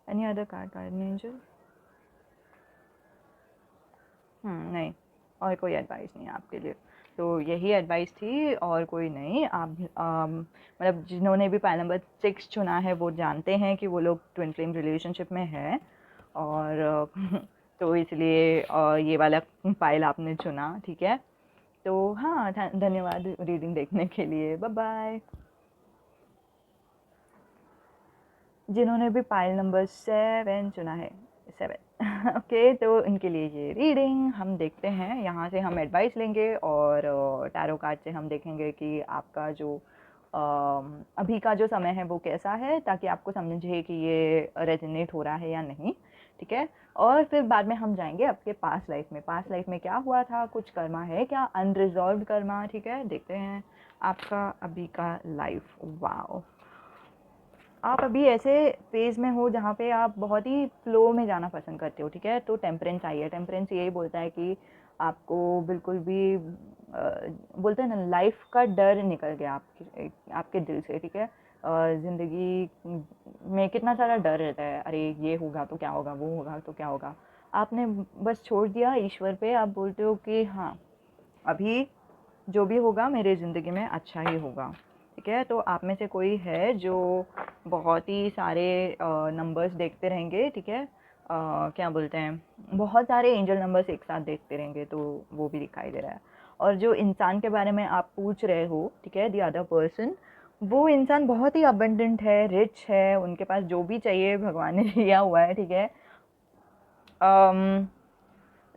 Any other card, guardian angel? नहीं, और कोई एडवाइस नहीं है आपके लिए। तो यही एडवाइस थी और कोई नहीं। आप मतलब जिन्होंने भी पाइल नंबर 6 चुना है वो जानते हैं कि वो लोग ट्विन फ्लेम रिलेशनशिप में हैं, और तो इसलिए ये वाला पाइल आपने चुना, ठीक है। तो हाँ, धन्यवाद रीडिंग देखने के लिए, बाय बाय। जिन्होंने भी पाइल नंबर 7 चुना है, 7 ओके, तो इनके लिए ये रीडिंग हम देखते हैं। यहाँ से हम एडवाइस लेंगे और टैरो कार्ड से हम देखेंगे कि आपका जो अभी का जो समय है वो कैसा है, ताकि आपको समझे कि ये रेजोनेट हो रहा है या नहीं, ठीक है। और फिर बाद में हम जाएंगे आपके पास्ट लाइफ में क्या हुआ था, कुछ कर्मा है क्या, अनरिजॉल्व्ड कर्मा, ठीक है। देखते हैं आपका अभी का लाइफ। वाओ, आप अभी ऐसे फेज़ में हो जहाँ पे आप बहुत ही फ्लो में जाना पसंद करते हो, ठीक है। तो टेम्परेंस आई है। टेम्परेंस यही बोलता है कि आपको बिल्कुल भी बोलते हैं ना, लाइफ का डर निकल गया आपके दिल से, ठीक है। ज़िंदगी में कितना सारा डर रहता है, अरे ये होगा तो क्या होगा, वो होगा तो क्या होगा। आपने बस छोड़ दिया ईश्वर पे, आप बोलते हो कि हाँ, अभी जो भी होगा मेरे ज़िंदगी में अच्छा ही होगा, ठीक है। तो आप में से कोई है जो बहुत ही सारे नंबर्स देखते रहेंगे, ठीक है। क्या बोलते हैं, बहुत सारे एंजल नंबर्स एक साथ देखते रहेंगे, तो वो भी दिखाई दे रहा है। और जो इंसान के बारे में आप पूछ रहे हो, ठीक है, द अदर पर्सन, वो इंसान बहुत ही अबंडेंट है, रिच है, उनके पास जो भी चाहिए भगवान ने दिया हुआ है, ठीक है।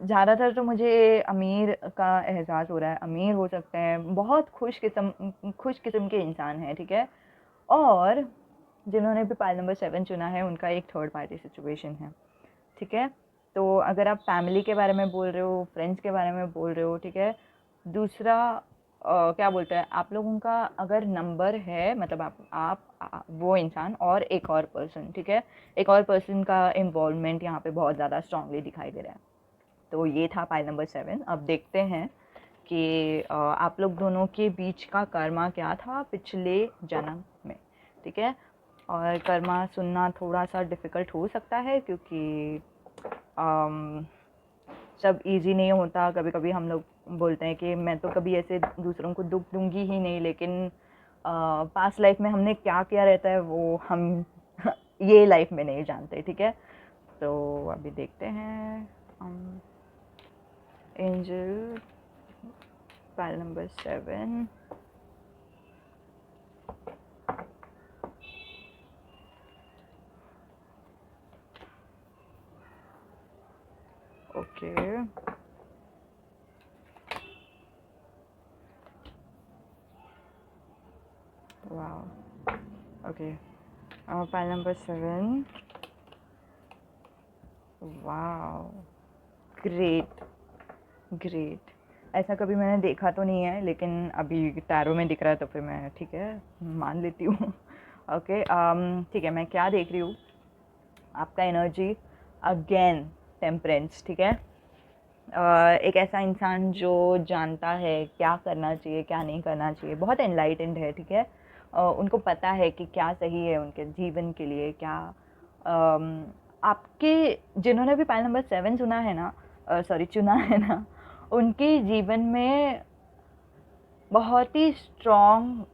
ज़्यादातर तो मुझे अमीर का एहसास हो रहा है, अमीर हो सकते हैं, बहुत खुश किस्म के इंसान हैं, ठीक है। और जिन्होंने भी पाइल नंबर 7 चुना है उनका एक थर्ड पार्टी सिचुएशन है, ठीक है। तो अगर आप फैमिली के बारे में बोल रहे हो, फ्रेंड्स के बारे में बोल रहे हो, ठीक है। दूसरा क्या बोलते हैं, आप लोगों का अगर नंबर है, मतलब वो इंसान और एक और पर्सन, ठीक है, एक और पर्सन का इन्वॉल्वमेंट यहाँ पे बहुत ज़्यादा स्ट्रांगली दिखाई दे रहा है। तो ये था पाइल नंबर 7। अब देखते हैं कि आप लोग दोनों के बीच का कर्मा क्या था पिछले जन्म में, ठीक है। और कर्मा सुनना थोड़ा सा डिफ़िकल्ट हो सकता है, क्योंकि सब इजी नहीं होता। कभी कभी हम लोग बोलते हैं कि मैं तो कभी ऐसे दूसरों को दुख दूंगी ही नहीं, लेकिन पास्ट लाइफ में हमने क्या किया रहता है वो हम ये लाइफ में नहीं जानते, ठीक है। तो अभी देखते हैं angel pile number 7। Okay, wow, okay, pile number 7, wow, great, great. ऐसा कभी मैंने देखा तो नहीं है, लेकिन अभी टैरो में दिख रहा है तो फिर मैं ठीक है मान लेती हूँ। ओके, ठीक है, मैं क्या देख रही हूँ, आपका एनर्जी अगेन टेम्परेंस, ठीक है। एक ऐसा इंसान जो जानता है क्या करना चाहिए, क्या नहीं करना चाहिए, बहुत एनलाइटेंड है, ठीक है। उनको पता है कि क्या सही है उनके जीवन के लिए, क्या आपके जिन्होंने भी पाइल नंबर 7 सुना है ना, सॉरी चुना है ना, उनके जीवन में बहुत ही स्ट्रॉन्ग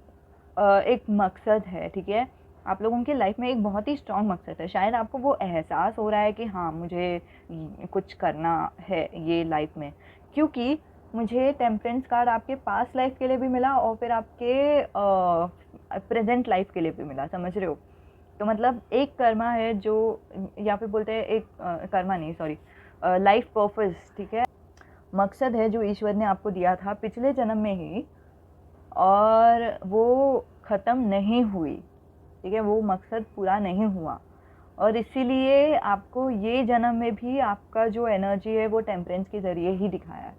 एक मकसद है, ठीक है। आप लोगों की लाइफ में एक बहुत ही स्ट्रॉन्ग मकसद है, शायद आपको वो एहसास हो रहा है कि हाँ मुझे कुछ करना है ये लाइफ में, क्योंकि मुझे टेम्परेंस कार्ड आपके पास्ट लाइफ के लिए भी मिला और फिर आपके प्रेजेंट लाइफ के लिए भी मिला, समझ रहे हो। तो मतलब एक कर्मा है जो, या फिर बोलते हैं एक कर्मा नहीं सॉरी, लाइफ पर्पस, ठीक है, मकसद है जो ईश्वर ने आपको दिया था पिछले जन्म में ही, और वो ख़त्म नहीं हुई, ठीक है, वो मकसद पूरा नहीं हुआ, और इसीलिए आपको ये जन्म में भी आपका जो एनर्जी है वो टेम्परेंस के ज़रिए ही दिखाया है।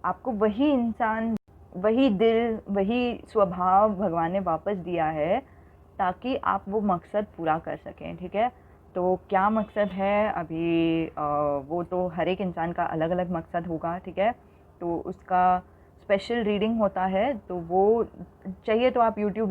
आपको वही इंसान, वही दिल, वही स्वभाव भगवान ने वापस दिया है ताकि आप वो मकसद पूरा कर सकें, ठीक है। तो क्या मकसद है अभी वो तो हर एक इंसान का अलग अलग मकसद होगा, ठीक है। तो उसका स्पेशल रीडिंग होता है, तो वो चाहिए तो आप यूट्यूब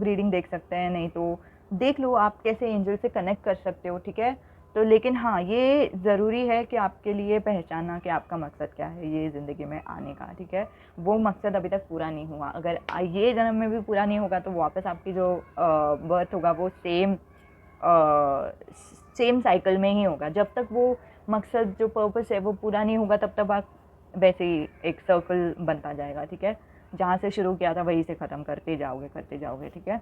रीडिंग देख सकते हैं, नहीं तो देख लो आप कैसे एंजल से कनेक्ट कर सकते हो, ठीक है। तो लेकिन हाँ, ये ज़रूरी है कि आपके लिए पहचानना कि आपका मकसद क्या है ये ज़िंदगी में आने का, ठीक है। वो मकसद अभी तक पूरा नहीं हुआ, अगर ये जन्म में भी पूरा नहीं होगा तो वापस आपकी जो बर्थ होगा वो सेम साइकिल में ही होगा। जब तक वो मकसद जो पर्पस है वो पूरा नहीं होगा तब तक आप वैसे ही एक सर्कल बनता जाएगा, ठीक है। जहाँ से शुरू किया था वहीं से ख़त्म करते जाओगे, ठीक है।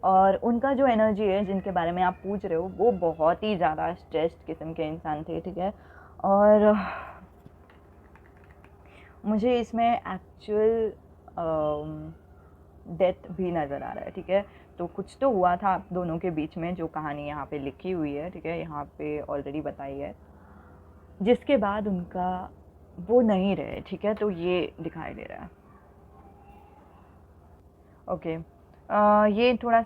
और उनका जो एनर्जी है जिनके बारे में आप पूछ रहे हो वो बहुत ही ज़्यादा स्ट्रेस्ड किस्म के इंसान थे, ठीक है। और मुझे इसमें एक्चुअल डेथ भी नज़र आ रहा है, ठीक है। तो कुछ तो हुआ था आप दोनों के बीच में, जो कहानी यहाँ पे लिखी हुई है, ठीक है, यहाँ पे ऑलरेडी बताई है, जिसके बाद उनका वो नहीं रहे, ठीक है। तो ये दिखाई दे रहा है, ओके। ये थोड़ा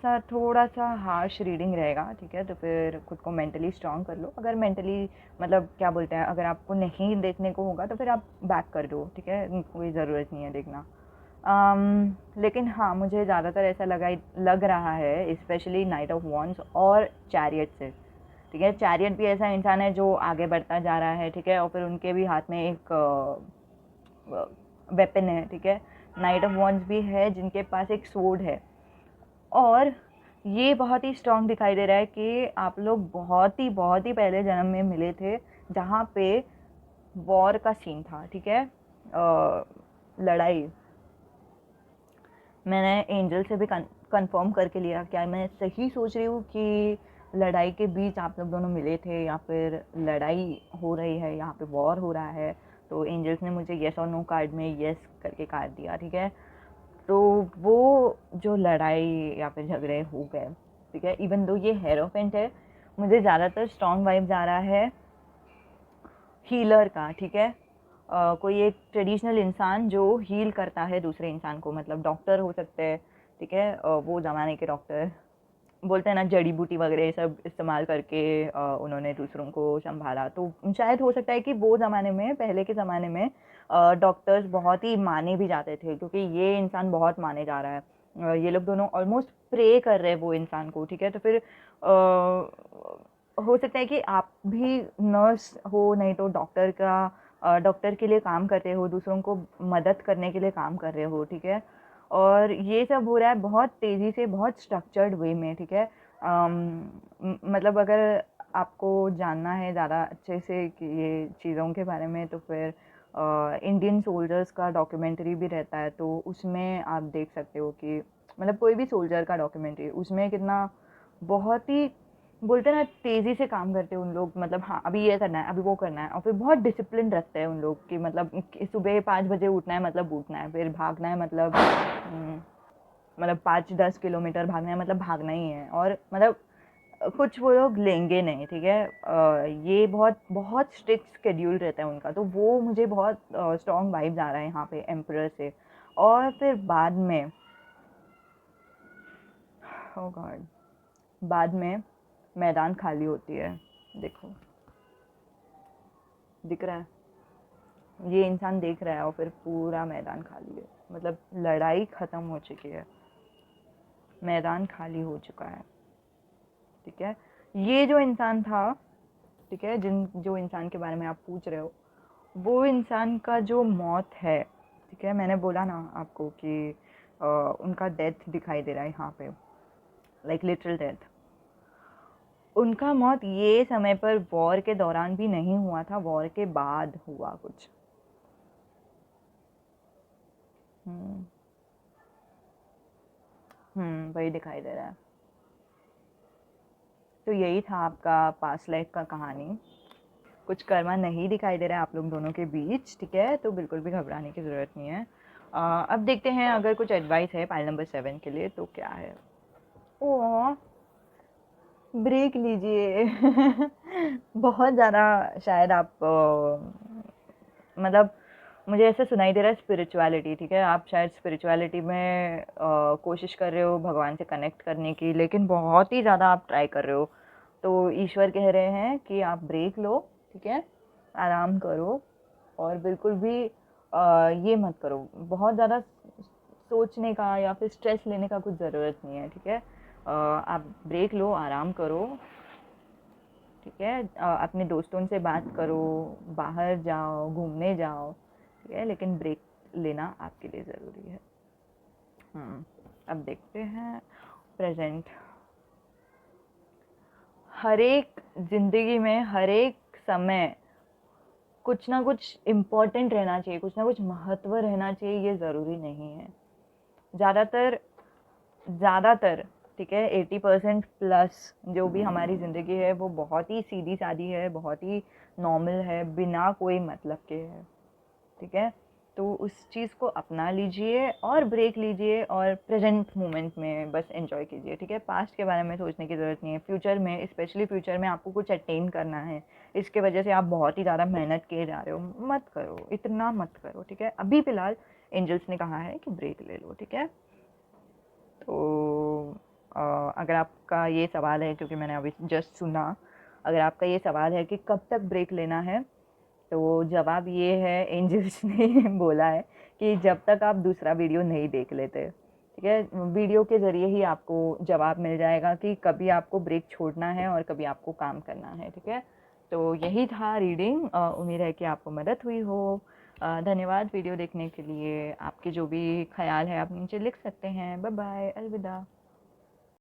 सा हार्श रीडिंग रहेगा, ठीक है। तो फिर खुद को मेंटली स्ट्रांग कर लो, अगर मेंटली मतलब क्या बोलते हैं, अगर आपको नहीं देखने को होगा तो फिर आप बैक कर दो, ठीक है, कोई ज़रूरत नहीं है देखना। लेकिन हाँ, मुझे ज़्यादातर ऐसा लग रहा है स्पेशली नाइट ऑफ वॉन्ड्स और चैरियट से, ठीक है। चैरियट भी ऐसा इंसान है जो आगे बढ़ता जा रहा है, ठीक है, और फिर उनके भी हाथ में एक वेपन है, ठीक है। नाइट ऑफ वॉन्ड्स भी है जिनके पास एक स्वॉर्ड है, और ये बहुत ही स्ट्रॉन्ग दिखाई दे रहा है कि आप लोग बहुत ही पहले जन्म में मिले थे, जहाँ पे वॉर का सीन था, ठीक है, लड़ाई। मैंने एंजल से भी कंफर्म करके लिया, क्या मैं सही सोच रही हूँ कि लड़ाई के बीच आप लोग दोनों मिले थे, या फिर लड़ाई हो रही है, यहाँ पे वॉर हो रहा है। तो एंजल्स ने मुझे येस और नो कार्ड में येस करके कार्ड दिया, ठीक है। तो वो जो लड़ाई या फिर झगड़े हो गए, ठीक है, इवन दो ये हेरोफेंट है, मुझे ज़्यादातर स्ट्रॉन्ग वाइब्स आ रहा है हीलर का, ठीक है। कोई एक ट्रेडिशनल इंसान जो हील करता है दूसरे इंसान को, मतलब डॉक्टर हो सकते हैं, ठीक है। वो ज़माने के डॉक्टर बोलते हैं ना, जड़ी बूटी वगैरह ये सब इस्तेमाल करके उन्होंने दूसरों को संभाला। तो शायद हो सकता है कि वो ज़माने में, पहले के ज़माने में डॉक्टर्स बहुत ही माने भी जाते थे, क्योंकि ये इंसान बहुत माने जा रहा है। ये लोग दोनों ऑलमोस्ट प्रे कर रहे हैं वो इंसान को, ठीक है। तो फिर हो सकता है कि आप भी नर्स हो, नहीं तो डॉक्टर के लिए काम कर रहे हो, दूसरों को मदद करने के लिए काम कर रहे हो, ठीक है। और ये सब हो रहा है बहुत तेज़ी से, बहुत स्ट्रक्चर्ड वे में, ठीक है। मतलब अगर आपको जानना है ज़्यादा अच्छे से कि ये चीज़ों के बारे में, तो फिर इंडियन सोल्जर्स का डॉक्यूमेंट्री भी रहता है, तो उसमें आप देख सकते हो कि मतलब कोई भी सोल्जर का डॉक्यूमेंट्री, उसमें कितना बहुत ही बोलते हैं ना तेज़ी से काम करते हैं उन लोग, मतलब हाँ अभी ये करना है, अभी वो करना है, और फिर बहुत डिसिप्लिन रखते हैं उन लोग कि मतलब कि सुबह 5 बजे उठना है मतलब उठना है, फिर भागना है मतलब 5-10 किलोमीटर भागना है मतलब भागना ही है, और मतलब कुछ वो लोग लेंगे नहीं, ठीक है। ये बहुत बहुत स्ट्रिक्ट स्केड्यूल रहता है उनका, तो वो मुझे बहुत स्ट्रॉन्ग वाइब्स आ रहा है यहाँ पे एम्परर से। और फिर बाद में, ओ गॉड, बाद में मैदान खाली होती है, देखो दिख रहा है, ये इंसान देख रहा है और फिर पूरा मैदान खाली है, मतलब लड़ाई ख़त्म हो चुकी है, मैदान खाली हो चुका है। ठीक है, ये जो इंसान था, ठीक है, जो इंसान के बारे में आप पूछ रहे हो, वो इंसान का जो मौत है, ठीक है, मैंने बोला ना आपको कि उनका डेथ दिखाई दे रहा है यहाँ पे, लाइक लिटरल डेथ। उनका मौत ये समय पर वॉर के दौरान भी नहीं हुआ था, वॉर के बाद हुआ कुछ। वही दिखाई दे रहा है। तो यही था आपका पास्ट लाइफ का कहानी। कुछ कर्मा नहीं दिखाई दे रहा है आप लोग दोनों के बीच, ठीक है, तो बिल्कुल भी घबराने की ज़रूरत नहीं है। अब देखते हैं अगर कुछ एडवाइस है पाइल नंबर 7 के लिए तो क्या है। ओह, ब्रेक लीजिए। बहुत ज़्यादा शायद आप मतलब मुझे ऐसा सुनाई दे रहा है स्पिरिचुअलिटी, ठीक है, आप शायद स्पिरिचुअलिटी में कोशिश कर रहे हो भगवान से कनेक्ट करने की, लेकिन बहुत ही ज़्यादा आप ट्राई कर रहे हो। तो ईश्वर कह रहे हैं कि आप ब्रेक लो, ठीक है, आराम करो और बिल्कुल भी ये मत करो, बहुत ज़्यादा सोचने का या फिर स्ट्रेस लेने का कुछ ज़रूरत नहीं है, ठीक है। आप ब्रेक लो, आराम करो, ठीक है, अपने दोस्तों से बात करो, बाहर जाओ, घूमने जाओ, ठीक है, लेकिन ब्रेक लेना आपके लिए ज़रूरी है। अब देखते हैं प्रेजेंट। हर एक ज़िंदगी में हर एक समय कुछ ना कुछ इम्पोर्टेंट रहना चाहिए, कुछ ना कुछ महत्व रहना चाहिए, ये ज़रूरी नहीं है। ज़्यादातर ठीक है 80% प्लस जो भी हमारी ज़िंदगी है वो बहुत ही सीधी सादी है, बहुत ही नॉर्मल है, बिना कोई मतलब के है, ठीक है। तो उस चीज़ को अपना लीजिए और ब्रेक लीजिए और प्रेजेंट मोमेंट में बस एंजॉय कीजिए, ठीक है। पास्ट के बारे में सोचने की ज़रूरत नहीं है। फ्यूचर में, स्पेशली फ्यूचर में आपको कुछ अटेन करना है, इसके वजह से आप बहुत ही ज़्यादा मेहनत किए जा रहे हो, मत करो, इतना मत करो, ठीक है। अभी फ़िलहाल एंजल्स ने कहा है कि ब्रेक ले लो, ठीक है। तो अगर आपका ये सवाल है, क्योंकि मैंने अभी जस्ट सुना, अगर आपका ये सवाल है कि कब तक ब्रेक लेना है, तो जवाब ये है, एंजल्स ने बोला है कि जब तक आप दूसरा वीडियो नहीं देख लेते, ठीक है। वीडियो के ज़रिए ही आपको जवाब मिल जाएगा कि कभी आपको ब्रेक छोड़ना है और कभी आपको काम करना है, ठीक है। तो यही था रीडिंग, उम्मीद है कि आपको मदद हुई हो। धन्यवाद वीडियो देखने के लिए। आपके जो भी ख्याल है आप नीचे लिख सकते हैं। बाय बाय, अलविदा।